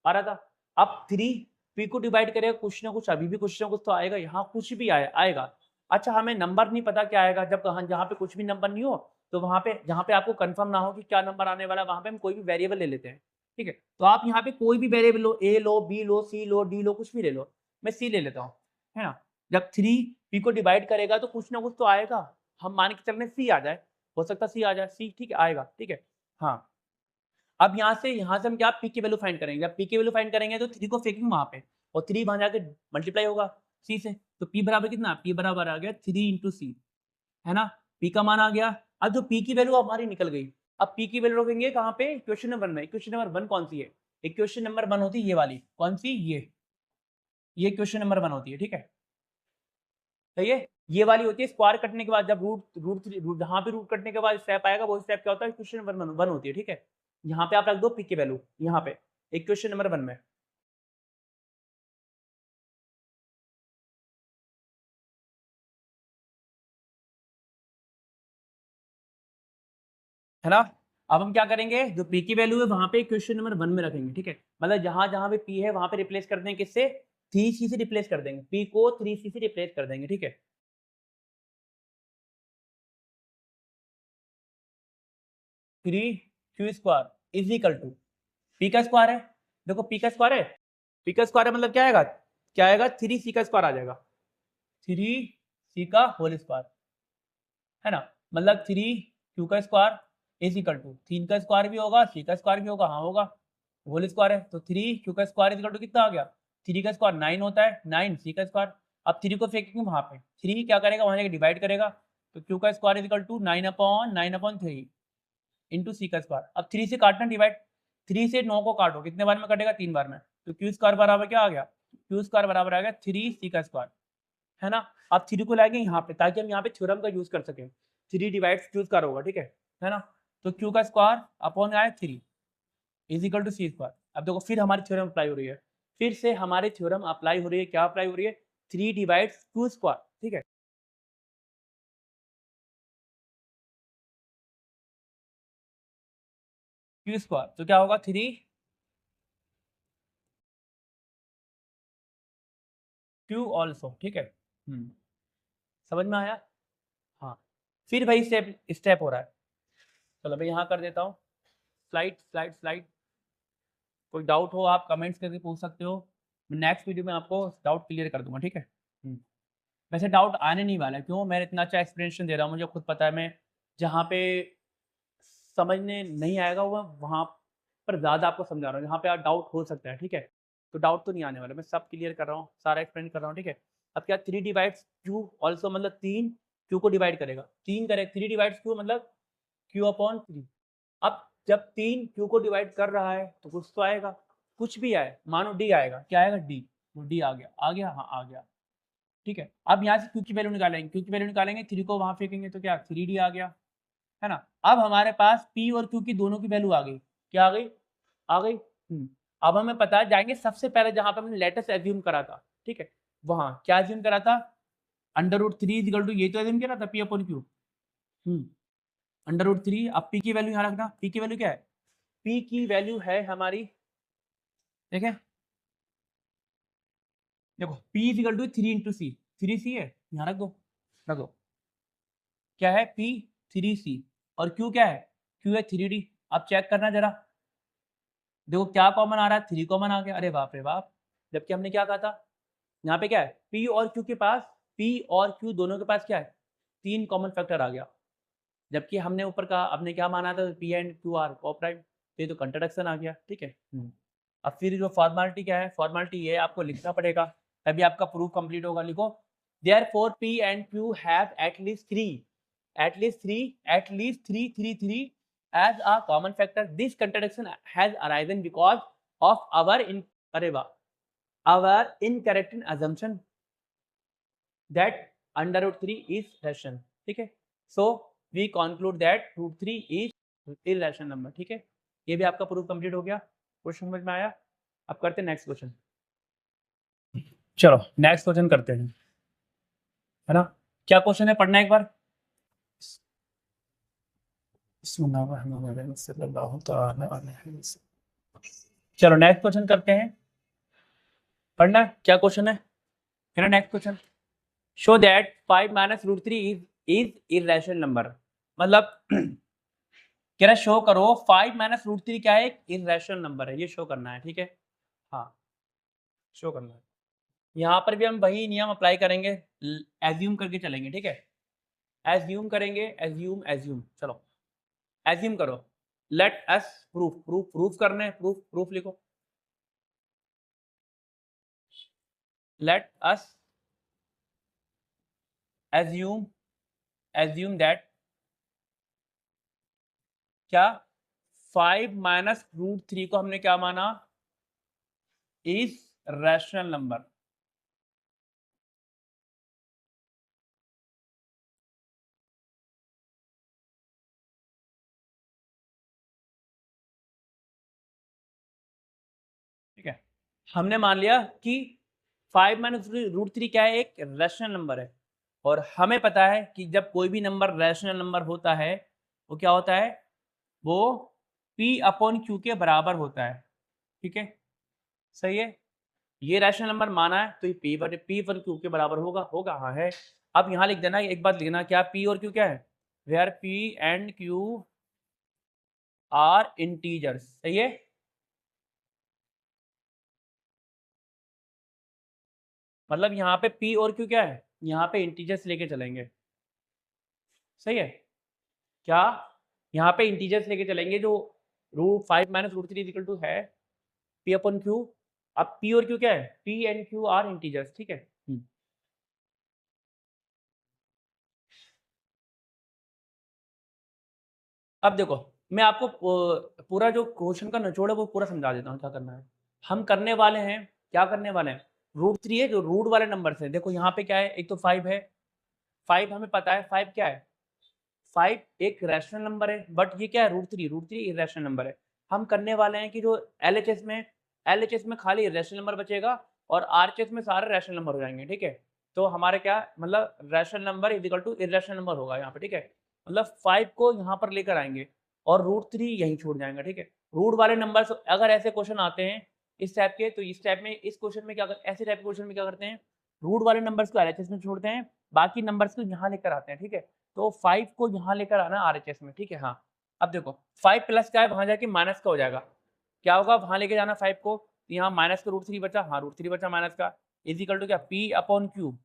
आ रहा था, अब 3 p को डिवाइड करेगा कुछ ना कुछ, अभी भी कुछ ना कुछ तो आएगा, यहाँ कुछ भी आएगा। अच्छा हमें नंबर नहीं पता क्या आएगा, जब जहाँ पे कुछ भी नंबर नहीं हो तो वहाँ पे जहाँ पे आपको कंफर्म ना हो कि क्या नंबर आने वाला है, वहाँ पे हम कोई भी वेरिएबल ले लेते हैं, ठीक है। तो आप यहाँ पे कोई भी variable low, a low, b low, c low, d लो, कुछ भी ले लो, मैं c ले लेता हूँ, है ना। जब 3 p को डिवाइड करेगा तो कुछ ना कुछ तो आएगा, हम मान के चल रहे c आ जाए, हो सकता है c आ जाए, c ठीक है आएगा, ठीक है। हाँ अब यहाँ से हम क्या p की वैल्यू फाइंड करेंगे, जब p की वैल्यू फाइंड करेंगे तो 3 को फेंकेंगे वहाँ पे और 3 वहाँ जाके मल्टीप्लाई होगा c से, तो p बराबर कितना, p बराबर आ गया 3 इंटू सी, है ना। p का मान आ गया। अब जो p की वैल्यू हमारी निकल गई, अब p की वैल्यू रखेंगे कहाँ पे, इक्वेशन नंबर में। इक्वेशन नंबर 1 कौन सी है, इक्वेशन नंबर 1 होती है ये वाली, कौन सी, ये इक्वेशन नंबर 1 होती है, ठीक है। सही है, ये वाली होती है स्क्वायर कटने के बाद, जब रूट जहाँ पे रूट कटने के बाद स्टेप आएगा वो स्टेप क्या होता है, इक्वेशन नंबर 1 होती है, ठीक है। यहाँ पे आप रख दो p की वैल्यू, यहाँ पे इक्वेशन नंबर 1 में, है ना। अब हम क्या करेंगे, जो p की वैल्यू है वहां पे क्वेश्चन नंबर 1 में रखेंगे, ठीक है। मतलब जहां जहां पे p है वहां पे रिप्लेस कर देंगे, किससे, 3c से रिप्लेस कर देंगे, p को 3c से रिप्लेस कर देंगे, ठीक है। 3q² is equal to p का स्क्वायर है, देखो p का स्क्वायर है, p का स्क्वायर है मतलब क्या आएगा, 3c का स्क्वायर आ जाएगा, 3c का होल स्क्वायर, है ना। मतलब 3q का स्क्वायर इज इक्वल टू 3 का स्क्वायर भी होगा, c का स्क्वायर भी होगा, हाँ होगा, होल स्क्वायर है, तो 3q का स्क्वायर इज इक्वल टू कितना आ गया, 3 का स्क्वायर 9 होता है, 9 c का स्क्वायर। अब 3 को फेंकेंगे वहां पे, 3 क्या करेगा वहां जाके डिवाइड करेगा, तो q का square is equal to 9/9/3 into C का स्क्वायर। अब 3 से काटना डिवाइड, 3 से 9 को काटो, कितने बार में कटेगा, 3 बार में, तो क्यू स्क्वायर बराबर क्या आ गया, क्यू स्क्वायर बराबर आ गया 3c का स्क्वायर, है ना। अब 3 को लाएंगे यहाँ पे ताकि हम यहाँ पे थ्योरम का यूज कर सकें, 3 डिवाइड्स क्यू स्क्वायर होगा, ठीक है ना। तो क्यू का स्क्वायर अपॉन आया 3 is equal to c square. अब देखो फिर हमारी थ्योरम अप्लाई हो रही है, फिर से हमारी थ्योरम अप्लाई हो रही है, क्या अप्लाई हो रही है, 3 डिवाइड्स क्यू स्क्वायर, ठीक है। क्यू स्क्वायर तो क्या होगा 3 क्यू ऑल्सो, ठीक है। समझ में आया, हाँ। फिर भाई स्टेप स्टेप हो रहा है, चलो मैं यहाँ कर देता हूँ स्लाइड स्लाइड स्लाइड। कोई डाउट हो आप कमेंट्स करके पूछ सकते हो, मैं नेक्स्ट वीडियो में आपको डाउट क्लियर कर दूंगा, ठीक है। वैसे डाउट आने नहीं वाला है, क्यों, मैं इतना अच्छा एक्सप्लेनेशन दे रहा हूँ, मुझे खुद पता है, मैं जहाँ पे समझने नहीं आएगा वो वहाँ पर ज़्यादा आपको समझा रहा हूँ, जहाँ पे आप डाउट हो सकता है, ठीक है। तो डाउट तो नहीं आने वाला, मैं सब क्लियर कर रहा हूँ, सारा एक्सप्लेन कर रहा हूँ, ठीक है। अब क्या 3 डिवाइड्स क्यू ऑल्सो, मतलब 3 क्यू को डिवाइड करेगा, 3 करे 3 डिवाइड्स क्यू मतलब क्यू अपॉन 3। अब जब 3 क्यू को डिवाइड कर रहा है तो कुछ तो आएगा, कुछ भी आए, मानो डी आएगा, क्या आएगा, डी, तो डी आ गया, आ गया, हाँ आ गया, ठीक है। अब यहाँ से क्यू की वैल्यू निकालेंगे, क्यू की वैल्यू निकालेंगे, 3 को वहाँ फेंकेंगे तो क्या 3d आ गया, है ना। अब हमारे पास p और q की दोनों की वैल्यू आ गई, क्या आ गई, आ गई। अब हमें पता है, जाएंगे सबसे पहले जहां पे हमने लेटेस्ट एज्यूम करा था, ठीक है, वहां क्या एज्यूम करा था, √3 इक्वल टू, ये तो एज्यूम करा था p अपॉन q, √3। अब p की वैल्यू यहाँ रखना, p की वैल्यू क्या है, p की वैल्यू है हमारी, ठीक है, देखो p equal to 3 into c, 3c है, यहाँ रख दो, रख दो, क्या है p 3c, और q क्या है, q है 3d। अब चेक करना जरा, देखो क्या कॉमन आ रहा है, 3 कॉमन आ गया, अरे बाप रे बाप, जबकि हमने क्या कहा था, यहाँ पे क्या है, p और q के पास, p और q दोनों के पास क्या है, 3 कॉमन फैक्टर आ गया, जबकि हमने ऊपर कहा, हमने क्या माना था, p and q are coprime, तो ये तो कंट्राडिक्शन आ गया, ठीक है। अब फिर जो फॉर्मेलिटी क्या है, फॉर्मेलिटी ये आपको लिखना पड़ेगा, तभी आपका प्रूफ कंप्लीट होगा, लिखो therefore p and q have at least three as a common factor. This contradiction has arisen because of our incorrect assumption that √3 is rational, ठीक है। So we conclude that √3 is irrational number, ठीक है। ये भी आपका प्रूफ कंप्लीट हो गया, क्वेश्चन समझ में आया। अब करते हैं नेक्स्ट क्वेश्चन, चलो नेक्स्ट क्वेश्चन करते हैं, है ना। क्या क्वेश्चन है, पढ़ना एक बार, चलो नेक्स्ट क्वेश्चन करते हैं। पढ़ना है? क्या क्वेश्चन है? फिर next question, show that 5 minus root three is irrational number. मतलब कह रहा शो करो 5 माइनस रूट थ्री क्या है, एक इरेशनल नंबर है, ये शो करना है, ठीक है। हाँ, शो करना है। यहाँ पर भी हम वही नियम अप्लाई करेंगे, एज्यूम करके चलेंगे, ठीक है। एज्यूम करेंगे, एज्यूम एज्यूम, चलो एज्यूम करो। लेट अस प्रूफ, प्रूफ प्रूफ करने, प्रूफ प्रूफ लिखो। Late us assume, assume that क्या 5 माइनस रूट थ्री को हमने क्या माना, इज रैशनल नंबर। ठीक है, हमने मान लिया कि 5 माइनस रूट थ्री क्या है, एक रैशनल नंबर है। और हमें पता है कि जब कोई भी नंबर रैशनल नंबर होता है वो क्या होता है, वो p अपॉन क्यू के बराबर होता है, ठीक है। सही है, ये रैशनल नंबर माना है तो ये p पर क्यू के बराबर होगा, होगा, हाँ है। अब यहाँ लिख देना, एक बात लिखना, क्या p और q क्या है, where p and q are integers. सही है, मतलब यहाँ पे p और q क्या है, यहाँ पे इंटीजर्स लेके चलेंगे। सही है, क्या यहाँ पे इंटीजर्स लेके चलेंगे, जो root 5 minus root three equal to है p अपॉन q। अब p और q क्या है, p and q are integers, ठीक है। अब देखो, मैं आपको पूरा जो क्वेश्चन का निचोड़ है वो पूरा समझा देता हूँ क्या करना है। हम करने वाले हैं, क्या करने वाले हैं, रूट थ्री है, जो रूट वाले नंबर है, देखो यहाँ पे क्या है, एक तो 5 है, 5 हमें पता है, 5 क्या है, 5 एक रैशनल नंबर है, बट ये क्या है, रूट थ्री इरेशनल नंबर है। हम करने वाले हैं कि जो एलएचएस में खाली रैशनल नंबर बचेगा और आरएचएस में सारे रैशनल नंबर हो जाएंगे, ठीक है। तो हमारे क्या मतलब rational number is equal to irrational number होगा यहाँ पे, ठीक है। मतलब 5 को यहाँ पर लेकर आएंगे और रूट थ्री यहीं छोड़ जाएंगे, ठीक है। रूट वाले नंबर अगर ऐसे क्वेश्चन आते हैं इस टाइप के, तो इस टाइप में, इस क्वेश्चन में क्या ऐसे टाइप के क्वेश्चन में क्या करते हैं, रूट वाले नंबर्स को एलएचएस में छोड़ते हैं, बाकी नंबर्स को यहाँ लेकर आते हैं, ठीक है। तो 5 को यहाँ लेकर आना आरएचएस में, ठीक है। हाँ, अब देखो 5 प्लस का है, वहां जाके माइनस का हो जाएगा, क्या होगा, वहां लेके जाना 5 को, तो यहाँ माइनस का रूट थ्री बचा, हाँ रूट थ्री बचा माइनस का, इज इक्वल टू क्या, p अपॉन क्यू।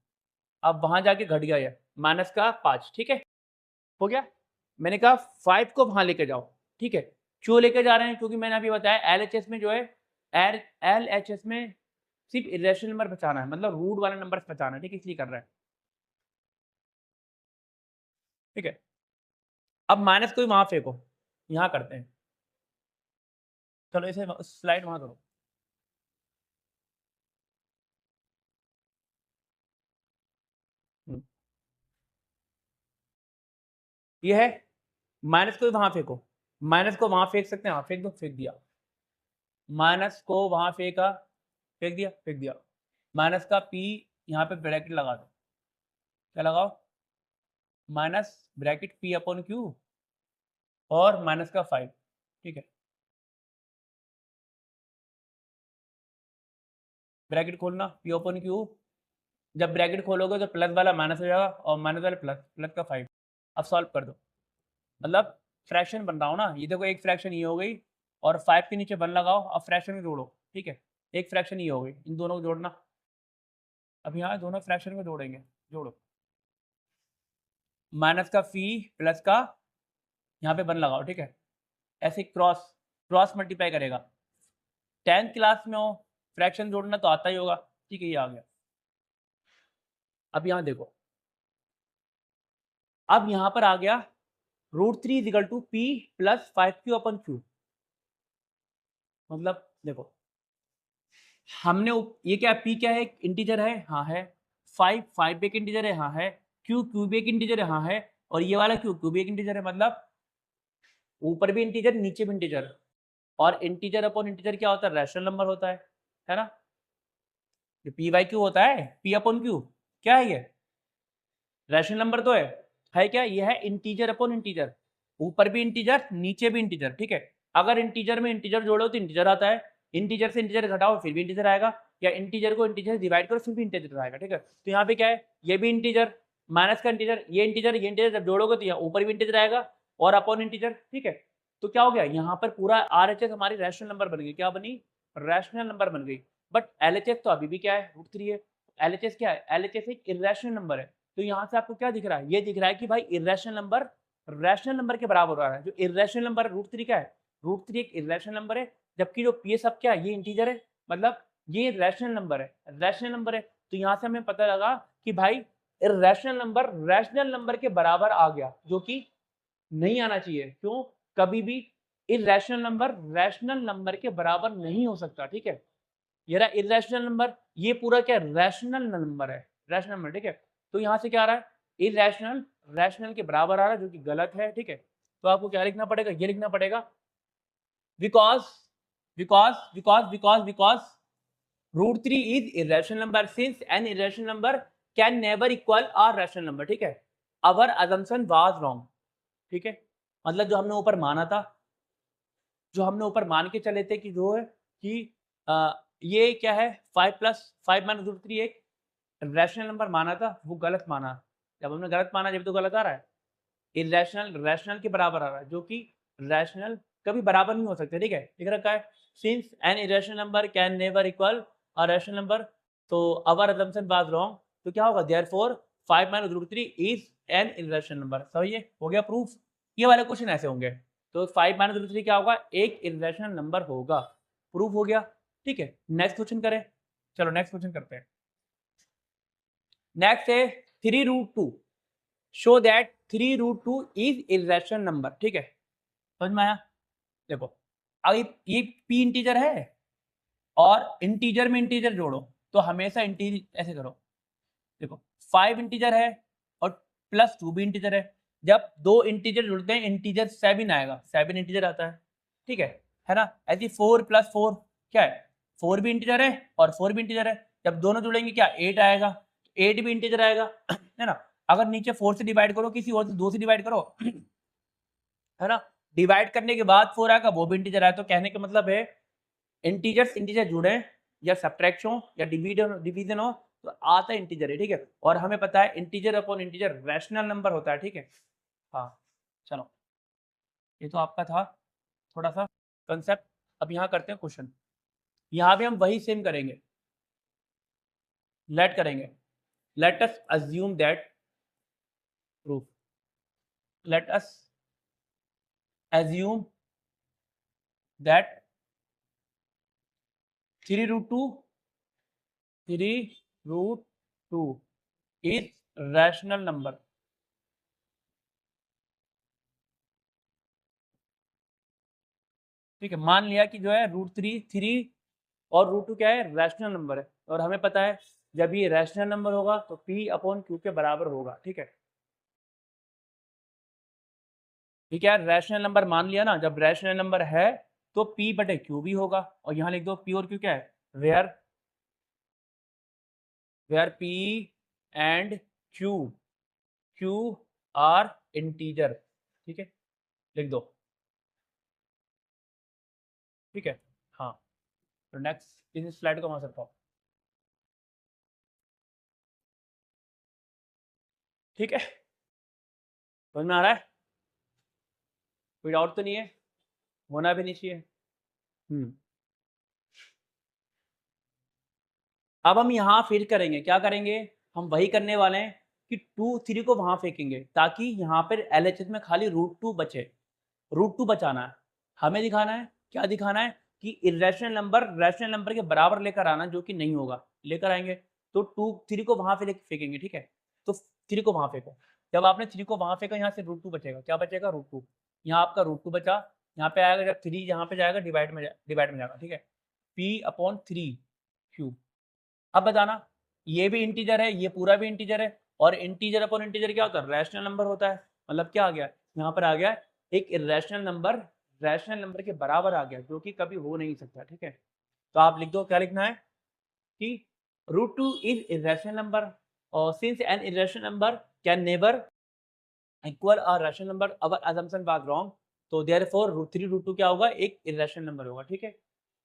अब वहां जाके घट गया ये माइनस का 5, ठीक है, हो गया। मैंने कहा 5 को वहां लेके जाओ, ठीक है। क्यों लेके जा रहे हैं, क्योंकि मैंने अभी बताया एलएचएस में जो है, एलएचएस में सिर्फ इरेशनल नंबर बचाना है, मतलब रूट वाले नंबर बचाना है, ठीक है, इसलिए कर रहे हैं, ठीक है। अब माइनस को भी वहां फेंको, यहाँ करते हैं, चलो इसे स्लाइड वहां करो। ये है, माइनस को भी वहां फेंको, माइनस को वहां फेंक सकते हैं, हाँ फेंक दो, फेंक दिया, माइनस को वहां फेंका, फेंक दिया, फेंक दिया। माइनस का p यहाँ पे ब्रैकेट लगा दो, क्या लगाओ, minus bracket p upon Q और माइनस का 5, ठीक है। ब्रैकेट खोलना, p अपॉन क्यू, जब ब्रैकेट खोलोगे तो प्लस वाला माइनस हो जाएगा और माइनस वाला प्लस, प्लस का 5। अब सॉल्व कर दो, मतलब फ्रैक्शन बन रहा हो ना, ये देखो एक फ्रैक्शन ये हो गई और 5 के नीचे 1 लगाओ, अब फ्रैक्शन में जोड़ो, ठीक है। एक फ्रैक्शन ये हो गई, इन दोनों को जोड़ना, अब यहाँ दोनों फ्रैक्शन को जोड़ेंगे, जोड़ो, माइनस का फी प्लस का यहाँ पे 1 लगाओ, ठीक है। ऐसे क्रॉस क्रॉस मल्टीप्लाई करेगा, 10th क्लास में हो, फ्रैक्शन जोड़ना तो आता ही होगा, ठीक है, ये आ गया। अब यहाँ देखो, अब यहाँ पर आ गया root three is equal to p plus 5q upon q. मतलब देखो, हमने ये क्या, p क्या है, इंटीजर है, हाँ है, 5 भी एक इंटीजर है, हाँ है, q भी एक इंटीजर है, हाँ है, और ये वाला q भी एक इंटीजर है, मतलब ऊपर भी इंटीजर नीचे भी इंटीजर। और इंटीजर अपॉन इंटीजर क्या होता है, रैशनल नंबर होता है ना। जो पी बाई क्यू होता है, पी अपॉन क्यू क्या है, ये रैशनल नंबर तो है क्या, ये है इंटीजर अपॉन इंटीजर, ऊपर भी इंटीजर नीचे भी इंटीजर, ठीक है। अगर इंटीजर में इंटीजर जोड़ो तो इंटीजर आता है, इंटीजर से इंटीजर घटाओ फिर भी इंटीजर आएगा, या इंटीजर को इंटीजर से डिवाइड करो फिर भी इंटीजर आएगा, ठीक है। तो यहाँ पे क्या है, ये भी इंटीजर माइनस का इंटीजर, ये इंटीजर जब जोड़ोगे तो यहाँ ऊपर भी इंटीजर आएगा और अपॉन इंटीजर, ठीक है। तो क्या हो गया, यहाँ पर पूरा आरएचएस हमारी रैशनल नंबर बन गई, क्या बनी, रैशनल नंबर बन गई। बट एलएचएस तो अभी भी क्या है, √3 है। एलएचएस क्या है, एलएचएस एक इरेशनल नंबर है। तो यहाँ से आपको क्या दिख रहा है, ये दिख रहा है कि भाई इरेशनल नंबर रैशनल नंबर के बराबर हो रहा है। जो इरेशनल नंबर है √3 क्या है, √3 एक इरेशनल नंबर है, जबकि जो ये सब क्या है, ये इंटीजर है, मतलब ये रैशनल नंबर है, रैशनल नंबर है। तो यहाँ से हमें पता लगा कि भाई इरेशनल नंबर रैशनल नंबर के बराबर आ गया, जो कि नहीं आना चाहिए। क्यों, कभी भी इरेशनल नंबर रैशनल नंबर के बराबर नहीं हो सकता, ठीक है। ये रहा इरेशनल नंबर, ये पूरा क्या रैशनल नंबर है, रैशनल नंबर, ठीक है। तो यहाँ से क्या आ रहा है, इरेशनल रैशनल के बराबर आ रहा है, जो कि गलत है, ठीक है। तो आपको क्या लिखना पड़ेगा, ये लिखना पड़ेगा, because because because because because √3 is irrational number since an irrational number can never equal a rational number, ठीक है। अवर अजम्पशन वाज रॉन्ग, ठीक है। मतलब जो हमने ऊपर माना था, जो हमने ऊपर मान के चले थे कि जो है कि ये क्या है 5 + 5 - √3 एक रैशनल नंबर माना था, वो गलत माना। जब हमने गलत माना जब तो गलत आ रहा है, इरेशनल रैशनल के बराबर आ रहा है, जो कि रैशनल कभी बराबर नहीं हो सकते, ठीक है। लिख रखा है since an irrational number can never equal a rational number, तो अवर असम्पशन वाज रॉन्ग। तो क्या होगा, therefore 5 - √3 is an irrational number. सही है, हो गया प्रूफ। ये वाले क्वेश्चन ऐसे होंगे, तो 5 - √3 क्या होगा, एक इरेशनल नंबर होगा, प्रूफ हो गया, ठीक है। नेक्स्ट क्वेश्चन करें, चलो नेक्स्ट क्वेश्चन करते हैं। नेक्स्ट है 3√2, show that 3√2 is irrational number, ठीक है। समझ में आया, देखो अब ये p इंटीजर है और इंटीजर में इंटीजर जोड़ो, तो हमेशा इंटीजर ऐसे करो, देखो 5 इंटीजर है और +2 भी इंटीजर है। जब दो इंटीजर जुड़ते हैं इंटीजर 7 आएगा, 7 इंटीजर आता है, ठीक है ना। ऐसे 4 + 4 क्या है, 4 भी इंटीजर है और 4 भी इंटीजर है। जब दोनों जुड़ेंगे क्या 8 आएगा, 8 भी इंटीजर आएगा, है ना। अगर नीचे 4 से डिवाइड करो, किसी और से 2 से डिवाइड करो, है ना, डिवाइड करने के बाद 4 आएगा, वो भी इंटीजर आया। तो कहने का मतलब है इंटीजर्स इंटीजर जुड़े या सब्ट्रैक्शन हो या डिवीजन हो तो आता है इंटीजर है, ठीक है। और हमें पता है integer upon integer rational number होता है, ठीक है। हाँ चलो, ये तो आपका था थोड़ा सा कंसेप्ट। अब यहाँ करते हैं क्वेश्चन, यहाँ भी हम वही सेम करेंगे, लेट करेंगे। Let us assume that proof, late us assume that 3√2 is rational number, ठीक है। मान लिया कि जो है √3 और √2 क्या है, रैशनल नंबर है। और हमें पता है जब ये रैशनल नंबर होगा तो p/q के बराबर होगा, ठीक है। ठीक है, रैशनल नंबर मान लिया ना, जब रैशनल नंबर है तो p/q भी होगा। और यहाँ लिख दो p और q क्या है, where p and q are integer, ठीक है, लिख दो, ठीक है। हाँ, तो नेक्स्ट इस स्लाइड को वहां सकता हूँ, ठीक है। समझ में आ रहा है, कोई डाउट तो नहीं है, होना भी नहीं चाहिए। अब हम यहाँ फिर करेंगे, क्या करेंगे, हम वही करने वाले हैं कि 2 3 को वहां फेंकेंगे ताकि यहाँ पर LHS में खाली √2 बचे। √2 बचाना है, हमें दिखाना है, क्या दिखाना है कि इरेशनल नंबर रैशनल नंबर के बराबर लेकर आना, जो कि नहीं होगा, लेकर आएंगे। तो 2 3 को वहां फेंकेंगे, ठीक है। तो 3 को वहां फेंको, जब आपने 3 को वहां फेंका यहाँ से √2 बचेगा, क्या बचेगा, √2। यहाँ आपका √2 बचा, यहाँ पे आएगा, जब 3 यहाँ पे जाएगा डिवाइड में जाएगा, ठीक है। p/3q। अब बताना, ये भी इंटीजर है, ये पूरा भी इंटीजर है, और इंटीजर अपॉन इंटीजर क्या होता है, रैशनल नंबर होता है। मतलब क्या आ गया, यहाँ पर आ गया एक इरेशनल नंबर रैशनल नंबर के बराबर आ गया, जो कि कभी हो नहीं सकता, ठीक है। तो आप लिख दो, क्या लिखना है कि √2 इज इरेशनल नंबर, और since an irrational number can never equal a rational number, our assumption was wrong, तो देयरफॉर √3 √2 क्या होगा, एक इरेशनल नंबर होगा, ठीक है।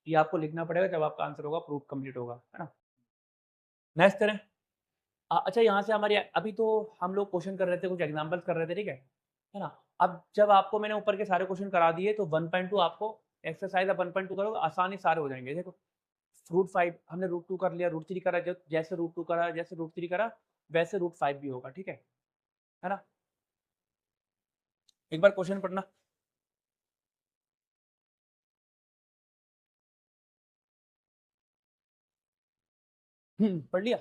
ये आपको लिखना पड़ेगा जब आपका आंसर होगा, प्रूफ कंप्लीट होगा, है ना? नेक्स्ट करें। अच्छा, यहाँ से हमारी अभी तो हम लोग क्वेश्चन कर रहे थे, कुछ एग्जांपल्स कर रहे थे, ठीक है ना? अब जब आपको मैंने ऊपर के सारे क्वेश्चन करा दिए तो 1.2 आपको एक्सरसाइज आप 1.2 करोगे, आसानी सारे हो जाएंगे। देखो रूट 5 हमने रूट 2 कर लिया, रूट 3 करा, जैसे रूट 2 करा, जैसे रूट 3 करा, वैसे रूट 5 भी होगा, ठीक है ना? एक बार क्वेश्चन पढ़ना। पढ़ लिया?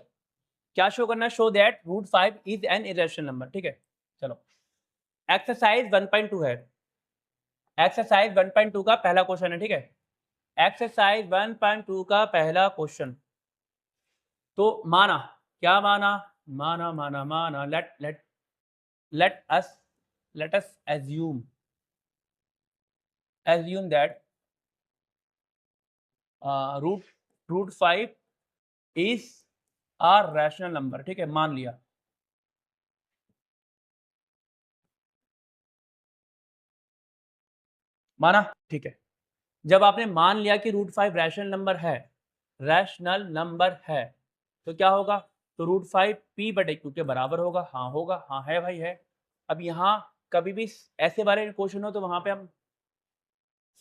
क्या शो करना है? Show that root 5 is an irrational number, ठीक है? चलो, एक्सरसाइज 1.2 है, एक्सरसाइज 1.2 का पहला क्वेश्चन है, ठीक है? एक्सरसाइज 1.2 का पहला क्वेश्चन। तो माना, क्या माना? माना, let us assume that root root 5 is a rational number, ठीक है? मान लिया। माना, ठीक है। जब आपने मान लिया कि रूट 5 रैशनल नंबर है, रैशनल नंबर है, तो क्या होगा? तो रूट 5 पी बटे क्यू के बराबर होगा। हाँ होगा, हाँ है भाई, है। अब यहाँ कभी भी ऐसे बारे में क्वेश्चन हो तो वहां पे हम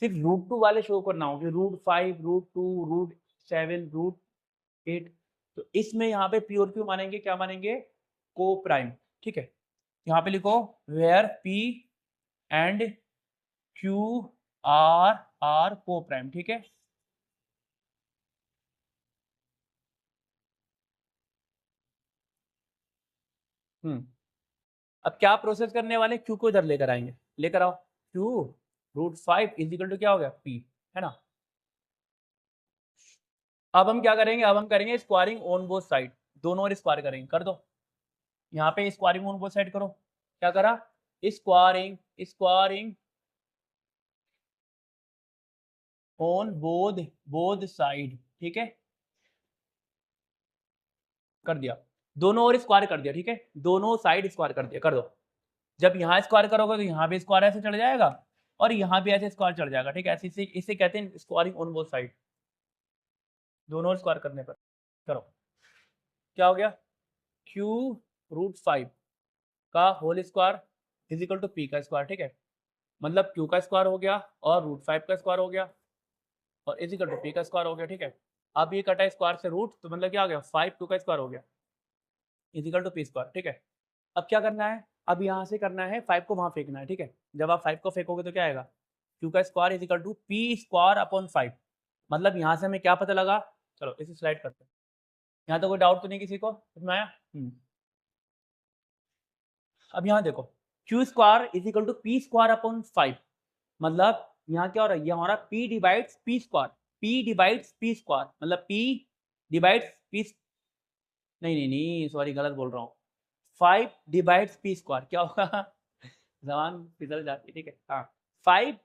सिर्फ रूट 2 वाले शो करना हो कि रूट 5, रूट 2, रूट 7, रूट 8। तो इसमें यहाँ पे पी और क्यू मानेंगे, क्या मानेंगे? को प्राइम, ठीक है? यहाँ पे लिखो where p and q are coprime, ठीक है? अब क्या प्रोसेस करने वाले? क्यू को इधर लेकर आएंगे, लेकर आओ। क्यू रूट 5 इजिकल टू क्या हो गया? पी, है ना? अब हम क्या करेंगे? अब हम करेंगे स्क्वायरिंग ऑन बोथ साइड, दोनों ओर स्क्वायर करेंगे। कर दो, यहाँ पे स्क्वायरिंग ऑन बोथ साइड करो। क्या करा? Squaring squaring on both both side, ठीक है? कर दिया, दोनों ओर स्क्वायर कर दिया, ठीक है? दोनों साइड स्क्वायर कर दिया, कर दो। जब यहाँ स्क्वायर करोगे तो यहाँ भी स्क्वायर ऐसे चढ़ जाएगा और यहाँ भी ऐसे स्क्वायर चढ़ जाएगा, ठीक है? ऐसे इसे इसे कहते हैं स्क्वायरिंग ऑन बोथ साइड, दोनों स्क्वायर करने पर। करो, क्या हो गया? क्यू रूट 5 का whole square is equal to p का स्क्वायर, ठीक है? मतलब क्यू का स्क्वायर हो गया और रूट 5 का स्क्वायर हो गया और इज इक्वल टू पी का स्क्वायर हो गया, ठीक है? अब ये कटा स्क्वायर से रूट, तो मतलब क्या हो गया? 5 क्यू का स्क्वायर हो गया is equal to P square, ठीक है? अब क्या करना है? अब यहाँ से करना है 5 को वहाँ फेंकना है, ठीक है? जब आप 5 को फेंकोगे तो क्या आएगा? क्यू का square is equal to P square upon 5। मतलब यहाँ से हमें क्या पता लगा? चलो इसे स्लाइड करते हैं। यहाँ तो कोई डाउट तो नहीं किसी को? समझ में आया? अब यहाँ देखो, q square is equal to P square upon 5। मतलब यहाँ क्या हो रहा है? यहाँ हो रहा है P divides p square, P divides p square, मतलब पी डिवाइड्स पी, नहीं सॉरी गलत बोल रहा हूँ। 5 डिवाइड्स पी स्क्वायर क्या होगा? जबान फिसल जाती है, ठीक है? हाँ, 5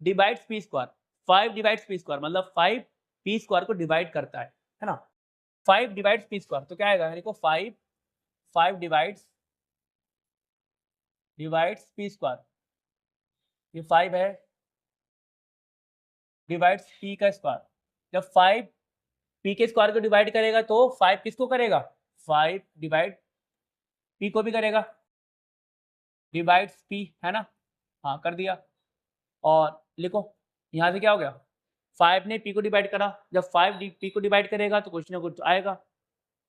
divides p square, 5 divides p square मतलब 5 पी स्क्वायर को डिवाइड करता है ना? 5 डिवाइड्स पी स्क्वायर तो क्या आएगा? देखो 5 डिवाइड्स पी स्क्वायर, ये 5 है, डिवाइड्स पी का स्क्वायर। जब 5 पी के स्क्वायर को डिवाइड करेगा तो 5 किसको करेगा? 5 डिवाइड पी को भी करेगा, डिवाइड्स पी, है ना? हाँ कर दिया। और लिखो यहाँ से क्या हो गया? 5 ने पी को डिवाइड करा, जब 5 पी को डिवाइड करेगा तो कुछ ना कुछ आएगा,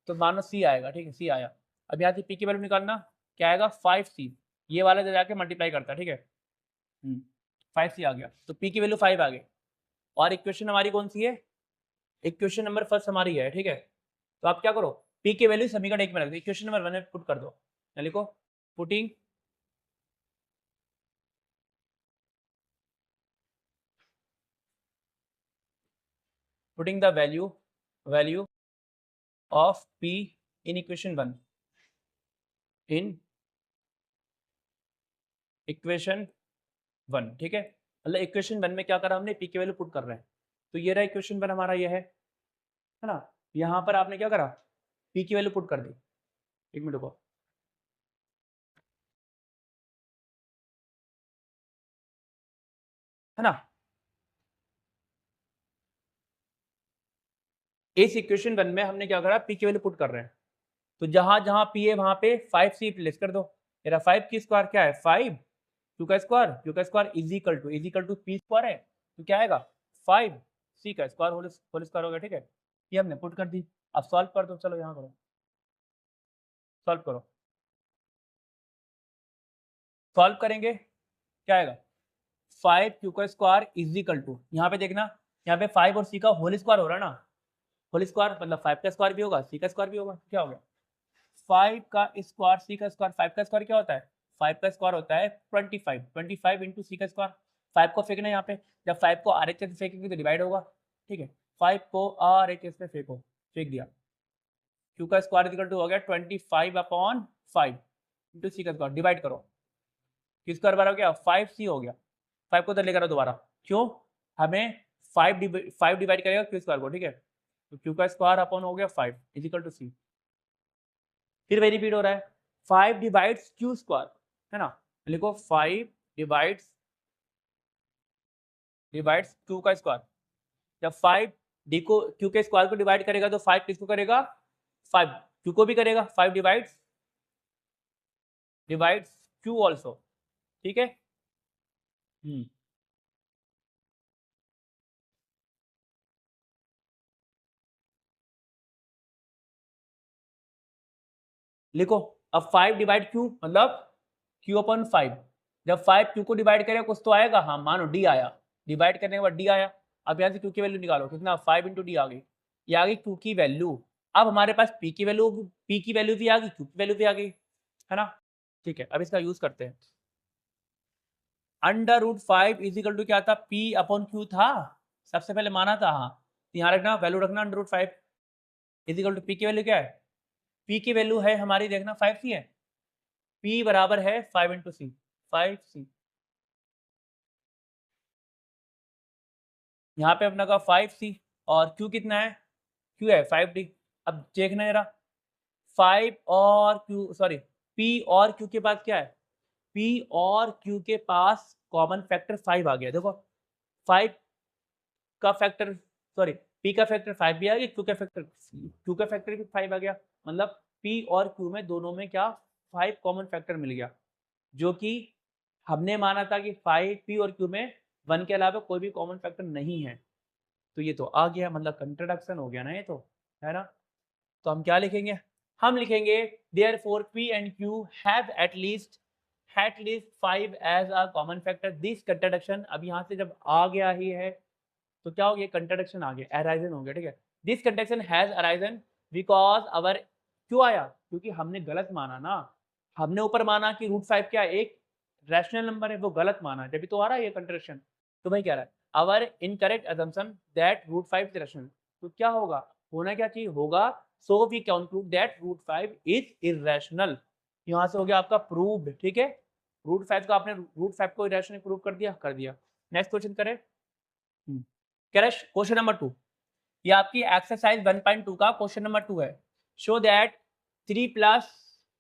तो मानो सी आएगा, ठीक है? सी आया। अब यहाँ से पी की वैल्यू निकालना, क्या आएगा? 5c। ये वाला जो जाके मल्टीप्लाई करता है, ठीक है? 5c आ गया, तो पी की वैल्यू 5 आ गई। और इक्वेशन हमारी कौन सी है? इक्वेशन नंबर फर्स्ट हमारी है, ठीक है? तो आप क्या करो? पी की वैल्यू समीकरण 1 में रख दो, इक्वेशन नंबर 1 में पुट कर दो। लिखो putting putting the value of P in equation 1, in equation 1, ठीक है? मतलब इक्वेशन 1 में क्या करा हमने? पी की वैल्यू पुट कर रहे हैं। तो ये रहा इक्वेशन 1 हमारा, ये है ना? यहाँ पर आपने क्या करा? पी की वैल्यू पुट कर दी। एक मिनट रुको, है ना? इस इक्वेशन 1 में हमने क्या करा, p की वैल्यू पुट कर रहे हैं, तो जहां जहां p है वहां पे 5c प्लेस कर दो। मेरा 5 की स्क्वायर क्या है, 5 q का square is equal to p square है, तो क्या आएगा 5 c का स्क्वायर होल स्क्वायर हो गया, ठीक है। ये हमने पुट कर दी। अब सॉल्व कर दो, चलो यहाँ करो, सॉल्व करो, सॉल्व करेंगे क्या आएगा, 5q का स्क्वायर इज इक्वल टू, यहाँ पे देखना, यहाँ पे 5 और c का होल स्क्वायर हो रहा है ना, होल स्क्वायर मतलब 5 का स्क्वायर भी होगा, c का स्क्वायर भी होगा, क्या हो गया 5 का स्क्वायर c का स्क्वायर, 5 का स्क्वायर क्या होता है, 5 का स्क्वायर होता है 25 इंटू c का स्क्वायर। 5 को फेंकना यहाँ पे, जब 5 को RHS से फेंकेंगे तो डिवाइड होगा, ठीक है। 5 को RHS में फेंको, फेंक दिया, q का स्क्वायर इक्वल टू हो गया 25/5 इंटू c का स्क्वायर, डिवाइड करो, q स्क्वायर बराबर क्या 5c हो गया। 5 को उधर लेकर आओ दोबारा, क्यों, हमें 5 डिवाइड करेगा q स्क्वायर को, ठीक है, तो q का स्क्वायर अपॉन हो गया 5 इज इक्वल टू c। फिर वही रिपीट हो रहा है, 5 डिवाइड्स q स्क्वायर, है ना, लिखो 5 डिवाइड्स q का स्क्वायर। जब 5 d को q के स्क्वायर को डिवाइड करेगा तो 5 किसको करेगा, 5 q को भी करेगा, 5 डिवाइड्स q ऑल्सो, ठीक है। लिखो, अब 5 डिवाइड q मतलब q अपन 5, जब 5 q को डिवाइड करेगा कुछ तो आएगा, हाँ मानो d आया, डिवाइड करने के बाद d आया। अब यहाँ से q की वैल्यू निकालो, कितना 5 इंटू डी आ गई, ये आ गई q की वैल्यू। अब हमारे पास p की वैल्यू भी आ गई, q की वैल्यू भी आ गई, है ना, ठीक है। अब इसका यूज करते हैं, under root 5 is equal to क्या था, p अपॉन q था, सबसे पहले माना था, हाँ यहाँ रखना, वैल्यू रखना under root 5 is equal to p की वैल्यू क्या है, p की वैल्यू है हमारी, देखना 5c है, p बराबर है 5 इंटू सी, 5c, यहाँ पे अपना का 5c, और q कितना है, q है 5d। अब देखना जरा, 5 और q सॉरी p और q के पास क्या है, p और q के पास कॉमन फैक्टर 5 आ गया, देखो 5 का फैक्टर सॉरी p का फैक्टर 5 भी आ गया, q का फैक्टर भी 5 आ गया, मतलब p और q में दोनों में क्या 5 कॉमन फैक्टर मिल गया, जो कि हमने माना था कि 5 p और q में 1 के अलावा कोई भी कॉमन फैक्टर नहीं है, तो ये तो आ गया, मतलब कंट्रोडक्शन हो गया ना ये तो, है ना। तो हम क्या लिखेंगे, हम लिखेंगे therefore p and q have at least 5 as a common factor, this contradiction। अब यहाँ से जब आ गया ही है तो क्या हो गया, कंट्राडिक्शन आ गया, अराइजन हो गया, ठीक है। This contradiction has arisen because our, क्यों आया, क्योंकि हमने गलत माना ना, हमने ऊपर माना कि रूट 5 क्या एक रैशनल नंबर है, वो गलत माना, जब भी तो आ रहा है ये कंट्राडिक्शन, तो वही कह रहा है our incorrect assumption that root 5 is rational, तो क्या होगा, होना क्या चाहिए होगा, so we conclude that root 5 is irrational, यहाँ से हो गया आपका प्रूव्ड, ठीक है। रूट 5 को आपने रूट 5 को इरेशनल प्रूव कर दिया। नेक्स्ट क्वेश्चन करें, क्वेश्चन नंबर 2, ये आपकी एक्सरसाइज 1.2 का क्वेश्चन नंबर 2 है। Show that 3 plus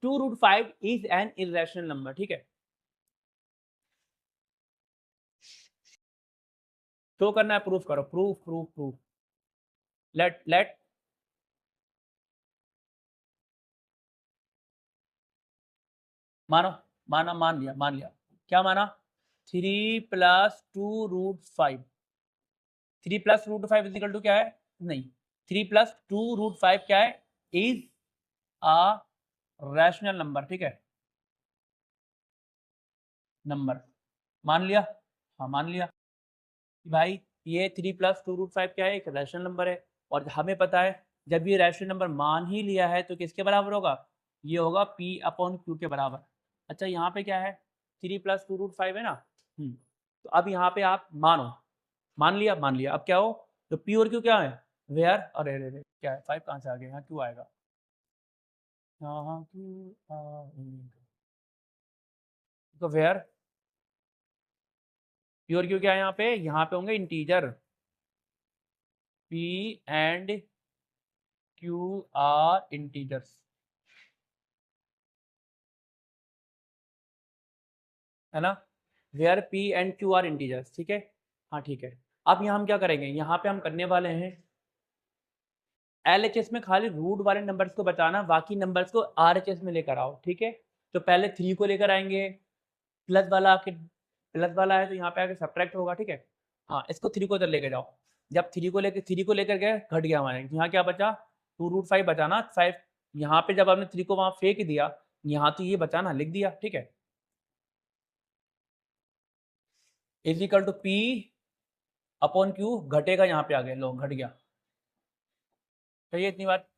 2 root 5 is an irrational number, ठीक है। शो करना है, प्रूफ करो, प्रूफ लेट मानो, मान लिया, क्या माना, 3 plus 2 root 5, 3 plus root 5 is equal to क्या है, नहीं 3 प्लस 2 रूट 5 क्या है, इज अ रैशनल नंबर, ठीक है, नंबर मान लिया, हाँ मान लिया कि भाई ये 3 प्लस 2 रूट 5 क्या है, एक रैशनल नंबर है, और हमें पता है जब ये रैशनल नंबर मान ही लिया है तो किसके बराबर होगा, ये होगा p अपॉन q के बराबर। अच्छा यहाँ पे क्या है, 3 प्लस 2 रूट 5 है ना, तो अब यहाँ पे आप मानो, मान लिया, अब क्या हो, तो p और q क्या है, वेयर, अरे अरे क्या है 5 कहाँ से आ गया, यहाँ q आएगा, यहाँ q तो वेयर p और q क्या है, यहाँ पे होंगे integer, p and q are integers, है ना, where p and q are integers, ठीक है, हाँ ठीक है। अब यहाँ हम क्या करेंगे, यहाँ पे हम करने वाले हैं LHS में खाली रूट वाले नंबर्स को बचाना, बाकी नंबर्स को RHS में लेकर आओ, ठीक है। तो पहले 3 को लेकर आएंगे, प्लस वाला आके प्लस वाला है तो यहाँ पे आके सब्ट्रैक्ट होगा, ठीक है। हाँ, इसको 3 को इधर लेके जाओ। जब 3 को लेकर गए, घट गया हमारे, यहाँ क्या बचा 2√5 बचा ना, 5 यहाँ पे जब आपने 3 को वहाँ फेंक दिया, यहाँ तो ये बचा ना, लिख दिया, ठीक है। Is equal to P upon Q, घटेगा यहाँ पे आ गया, लो घट गया, सही है इतनी बात।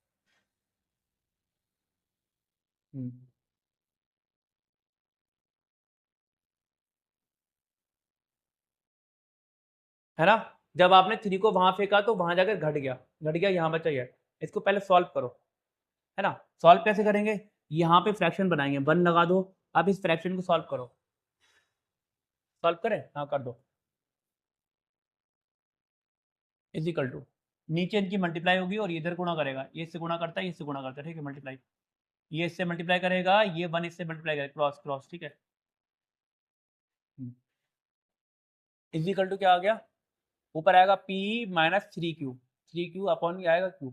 है ना, जब आपने 3 को वहां फेंका तो वहां जाकर घट गया यहाँ बचा ये। इसको पहले सॉल्व करो, है ना। सॉल्व कैसे करेंगे, यहाँ पे फ्रैक्शन बनाएंगे, 1 लगा दो। अब इस फ्रैक्शन को सॉल्व करो, सॉल्व करें, हाँ कर दो। इज इक्वल टू, नीचे इनकी मल्टीप्लाई होगी और इधर गुणा करेगा, ये इससे गुणा करता है, ये इससे गुणा करता है, ठीक है, मल्टीप्लाई। ये इससे मल्टीप्लाई करेगा, ये 1 इससे मल्टीप्लाई करेगा, क्रॉस क्रॉस, ठीक है। इज इक्वल टू क्या आ गया, ऊपर आएगा P minus 3Q, 3Q upon आएगा Q,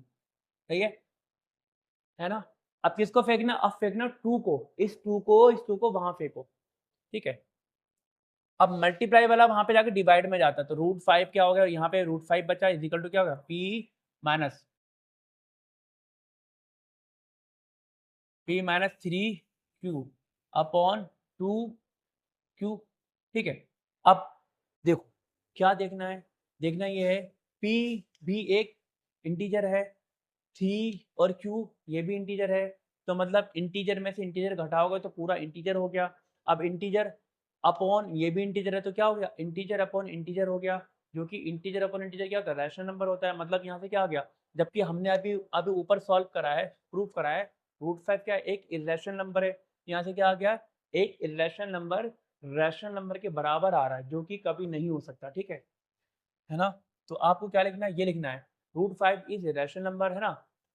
सही है ना। अब किसको फेंकना, अब फेंकना 2 को, इस 2 को वहां फेंको, ठीक है। अब मल्टीप्लाई वाला वहां पे जाके डिवाइड में जाता है, तो √5 क्या हो गया, यहाँ पे √5 बचा, इज इक्वल टू क्या होगा, P minus 3Q upon 2Q, ठीक है। अब देखो क्या देखना है, देखना ये है P भी एक इंटीजर है, 3 और Q ये भी इंटीजर है, तो मतलब इंटीजर में से इंटीजर घटाओगे तो पूरा इंटीजर हो गया। अब इंटीजर अपॉन ये भी इंटीजर है तो क्या हो गया, इंटीजर अपॉन इंटीजर हो गया, जो कि इंटीजर अपॉन इंटीजर क्या होता है, रैशनल नंबर होता है। मतलब यहाँ से क्या आ गया, जबकि हमने अभी अभी ऊपर सॉल्व करा है, प्रूफ करा है, √5 क्या एक इरेशनल नंबर है, यहाँ से क्या आ गया, एक इरेशनल नंबर रैशनल नंबर के बराबर आ रहा है, जो कि कभी नहीं हो सकता, ठीक है ना। तो आपको क्या लिखना है, ये लिखना है √5 इज इरेशनल नंबर, है ना।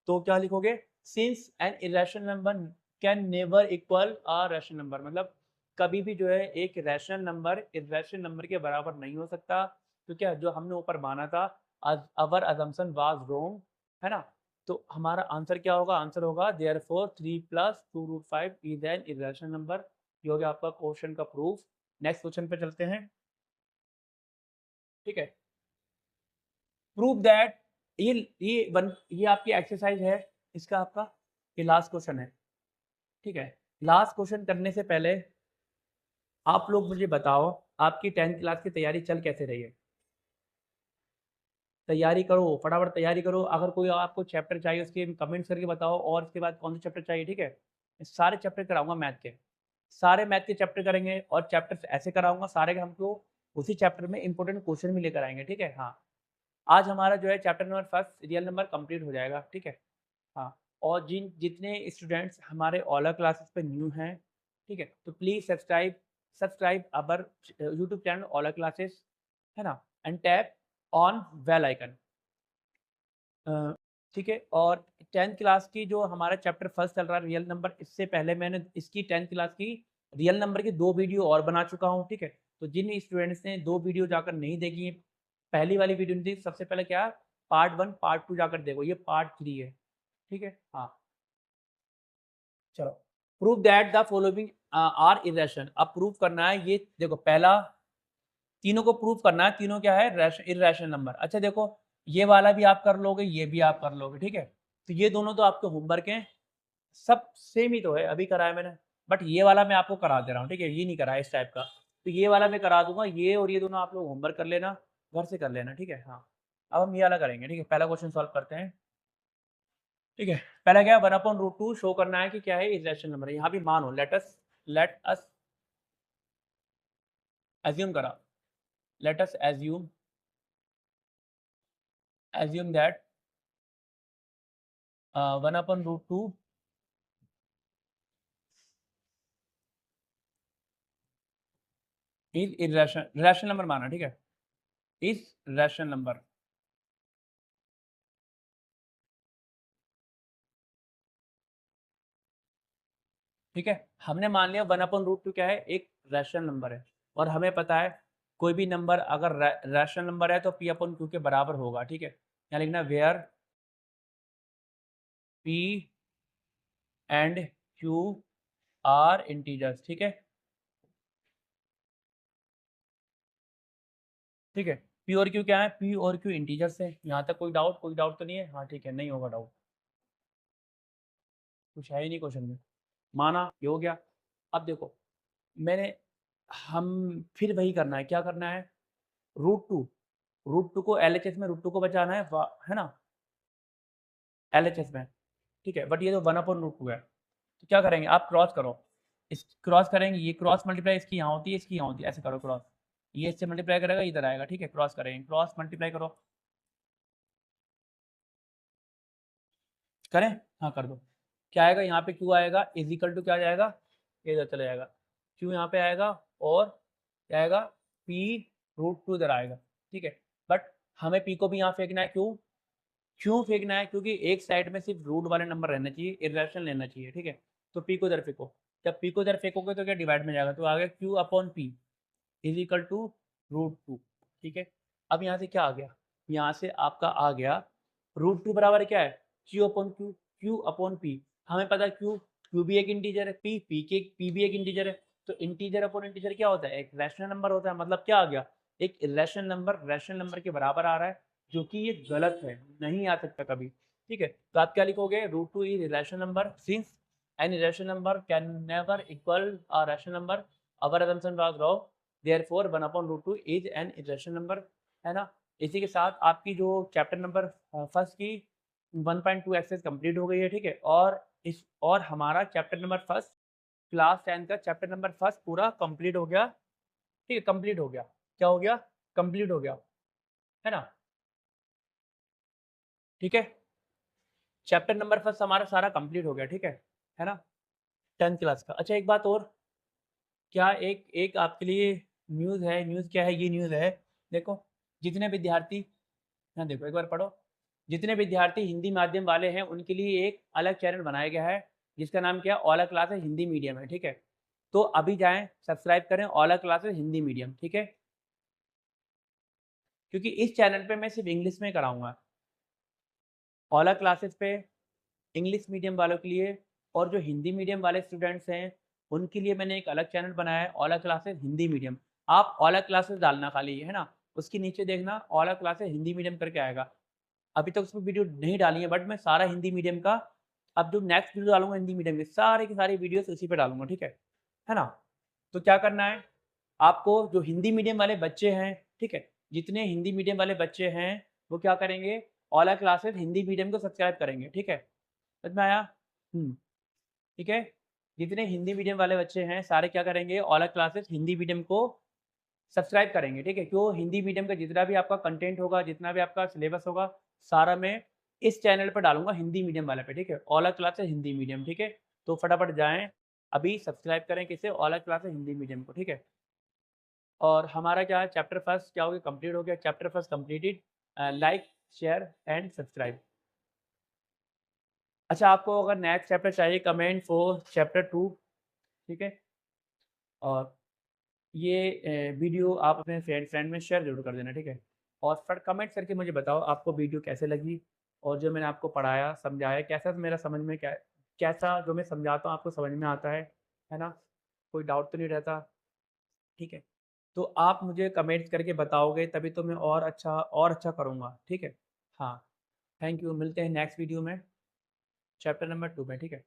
तो क्या लिखोगे, since an irrational number can never equal a rational number, मतलब कभी भी जो है एक रैशनल नंबर इरेशनल नंबर के बराबर नहीं हो सकता। तो क्या जो हमने ऊपर माना था, अवर अजम्पशन वाज रॉन्ग, है ना। तो हमारा आंसर क्या होगा, आंसर होगा therefore 3 + 2√5 is an irrational number. ये हो गया आपका क्वेश्चन का प्रूफ। नेक्स्ट क्वेश्चन पे चलते हैं, ठीक है। प्रूव दैट, ये आपकी एक्सरसाइज है, इसका आपका ये लास्ट क्वेश्चन है, ठीक है। लास्ट क्वेश्चन करने से पहले आप लोग मुझे बताओ, आपकी 10th क्लास की तैयारी चल कैसे रही है। तैयारी करो, फटाफट तैयारी करो। अगर कोई आपको चैप्टर चाहिए उसके कमेंट्स करके बताओ, और इसके बाद कौन सा चैप्टर चाहिए, ठीक है। सारे चैप्टर कराऊंगा मैथ के, सारे मैथ के चैप्टर करेंगे, और चैप्टर ऐसे कराऊंगा सारे के हमको उसी चैप्टर में इंपॉर्टेंट क्वेश्चन भी लेकर आएंगे, ठीक है। हाँ, आज हमारा जो है chapter number 1 real number complete हो जाएगा, ठीक है। हाँ, और जितने स्टूडेंट्स हमारे ओला क्लासेस पे न्यू हैं, ठीक है, तो please subscribe our YouTube channel Ola classes, है ना, and tap on bell icon, ठीक है। और 10th क्लास की जो हमारा चैप्टर फर्स्ट चल रहा है रियल नंबर, इससे पहले मैंने इसकी 10th क्लास की रियल नंबर की 2 वीडियो और बना चुका हूँ, ठीक है। तो जिन स्टूडेंट्स ने 2 वीडियो जाकर नहीं देखी, पहली वाली वीडियो नहीं देखी, सबसे पहले क्या, पार्ट 1 पार्ट 2 जाकर देखो, ये पार्ट 3 है, ठीक है। हाँ, चलो, prove that the following are irrational. अब प्रूव करना है, ये देखो पहला, तीनों को प्रूव करना है, तीनों क्या है, इरेशनल नंबर। अच्छा देखो, ये वाला भी आप कर लोगे, ये भी आप कर लोगे, ठीक है। तो ये दोनों तो आपके होमवर्क हैं, सब सेम ही तो है, अभी कराया मैंने, बट ये वाला मैं आपको करा दे रहा हूँ, ठीक है, ये नहीं करा इस टाइप का। तो ये वाला मैं करा दूंगा, ये और ये दोनों आप लोग होमवर्क कर लेना, घर से कर लेना, ठीक है। हाँ, अब हम ये वाला करेंगे, ठीक है। पहला क्वेश्चन सॉल्व करते हैं, ठीक है। पहला क्या, 1/√2 शो करना है कि क्या है, इरेशनल नंबर है। यहाँ भी मानो, लेट अस एज्यूम करा, late us assume that 1/√2 is irrational, rational number माना, ठीक है, इज रैशनल नंबर, ठीक है। हमने मान लिया 1/√2 क्या है, एक रैशनल नंबर है, और हमें पता है कोई भी नंबर अगर रैशनल नंबर है तो P/Q के बराबर होगा, ठीक है। यहाँ लिखना where P and Q are integers, ठीक है, ठीक है। P और Q क्या है? P और Q इंटीजर्स है। यहाँ तक कोई डाउट तो नहीं है? हाँ ठीक है, नहीं होगा डाउट, कुछ है ही नहीं क्वेश्चन में। माना, ये हो गया। अब देखो, मैंने हम फिर वही करना है, क्या करना है? रूट टू, रूट टू को एलएचएस में रूट टू को बचाना है ना, एलएचएस में, ठीक है। बट ये तो वन अपॉन रूट टू है, तो क्या करेंगे? आप क्रॉस करो, इस क्रॉस करेंगे, ये क्रॉस मल्टीप्लाई इसकी यहाँ होती है, इसकी यहाँ होती है, ऐसे करो क्रॉस, ये इससे मल्टीप्लाई करेगा, इधर आएगा, ठीक है। क्रॉस करेंगे, क्रॉस मल्टीप्लाई करो, करें? हाँ कर दो। क्या आएगा यहाँ पे? क्यू आएगा इज इक्वल टू क्या जाएगा? ये इधर चला जाएगा, क्यू यहाँ पे आएगा, और क्या आएगा? पी रूट टू इधर आएगा, ठीक है। बट हमें पी को भी यहाँ फेंकना है, क्यों? क्यों फेंकना है? क्योंकि एक साइड में सिर्फ रूट वाले नंबर रहना चाहिए, इरेशनल लेना चाहिए, ठीक है। तो पी को इधर फेंको, जब पी को इधर फेंकोगे तो क्या डिवाइड में जाएगा, तो आ गया q upon p is equal to root two, ठीक है। अब यहाँ से क्या आ गया? यहाँ से आपका आ गया रूट टू बराबर क्या है? Q upon Q, Q upon P. हमें पता है क्यू भी एक इंटीजर है, पी भी एक इंटीजर है। तो इंटीजर अपॉन इंटीजर क्या होता है? एक रैशनल नंबर होता है। मतलब क्या आ गया? एक इरेशनल नंबर रैशनल नंबर के बराबर आ रहा है, जो कि ये गलत है, नहीं आ सकता कभी, ठीक है। तो आप क्या लिखोगे? Root two is irrational number since an irrational number can never equal a rational number, our assumption was wrong, therefore 1/√2 is an irrational number, है ना। इसी के साथ आपकी जो चैप्टर नंबर फर्स्ट की 1.2 एक्सेस कंप्लीट हो गई है, ठीक है। और हमारा चैप्टर नंबर फर्स्ट क्लास 10 का चैप्टर नंबर फर्स्ट पूरा कंप्लीट हो गया, ठीक है। कंप्लीट हो गया, क्या हो गया? कंप्लीट हो गया, है ना, ठीक है। चैप्टर नंबर फर्स्ट हमारा सारा कंप्लीट हो गया, ठीक है ना, 10th क्लास का। अच्छा एक बात और, क्या एक एक आपके लिए न्यूज़ है। न्यूज़ क्या है? ये न्यूज़ है, देखो, जितने विद्यार्थी, यहाँ देखो एक बार पढ़ो, जितने विद्यार्थी हिंदी माध्यम वाले हैं उनके लिए एक अलग चैनल बनाया गया है, जिसका नाम क्या है? ओला क्लासेस हिंदी मीडियम है, ठीक है। तो अभी जाएं सब्सक्राइब करें ओला क्लासेस हिंदी मीडियम, ठीक है। क्योंकि इस चैनल पे मैं सिर्फ इंग्लिश में कराऊंगा, ओला क्लासेस पे इंग्लिश मीडियम वालों के लिए, और जो हिंदी मीडियम वाले स्टूडेंट्स हैं उनके लिए मैंने एक अलग चैनल बनाया है, ओला क्लासेस हिंदी मीडियम। आप ओला क्लासेस डालना खाली, है ना, उसके नीचे देखना ओला क्लासेस हिंदी मीडियम करके आएगा। अभी तक उसमें वीडियो नहीं डाली है, बट मैं सारा हिंदी मीडियम का, अब जो नेक्स्ट वीडियो डालूंगा हिंदी मीडियम की सारी वीडियोस उसी पे डालूंगा, ठीक है ना। तो क्या करना है आपको? जो हिंदी मीडियम वाले बच्चे हैं, ठीक है, जितने हिंदी मीडियम वाले बच्चे हैं वो क्या करेंगे? ओला क्लासेस हिंदी मीडियम को सब्सक्राइब करेंगे, ठीक है। समझ में आया? ठीक है। जितने हिंदी मीडियम वाले बच्चे हैं सारे क्या करेंगे? ओला क्लासेस हिंदी मीडियम को सब्सक्राइब करेंगे, ठीक है। क्यों? हिंदी मीडियम का जितना भी आपका कंटेंट होगा, जितना भी आपका सिलेबस होगा, सारा मैं इस चैनल पर डालूंगा हिंदी मीडियम वाले पे, ठीक है। ओला क्लासेस हिंदी मीडियम, ठीक है। तो फटाफट जाएं, अभी सब्सक्राइब करें किसे? ओला क्लासेस हिंदी मीडियम को, ठीक है। और हमारा क्या है? चैप्टर फर्स्ट क्या हो गया? कंप्लीट हो गया, chapter first completed. Like, share and subscribe. अच्छा, आपको अगर नेक्स्ट चैप्टर चाहिए, कमेंट फॉर चैप्टर 2, ठीक है। और ये वीडियो आप अपने फ्रेंड में शेयर ज़रूर कर देना, ठीक है। और फिर कमेंट्स करके मुझे बताओ आपको वीडियो कैसे लगी, और जो मैंने आपको पढ़ाया समझाया कैसा मेरा समझ में, कैसा जो मैं समझाता हूँ आपको समझ में आता है ना, कोई डाउट तो नहीं रहता, ठीक है। तो आप मुझे कमेंट्स करके बताओगे तभी तो मैं और अच्छा करूँगा, ठीक है। हाँ, थैंक यू, मिलते हैं नेक्स्ट वीडियो में चैप्टर नंबर 2 में, ठीक है।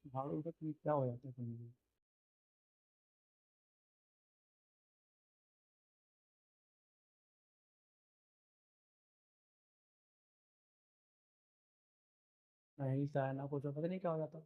भाड़ू का क्या हो जाता है? नहीं, सा ना कुछ पता नहीं क्या हो जाता।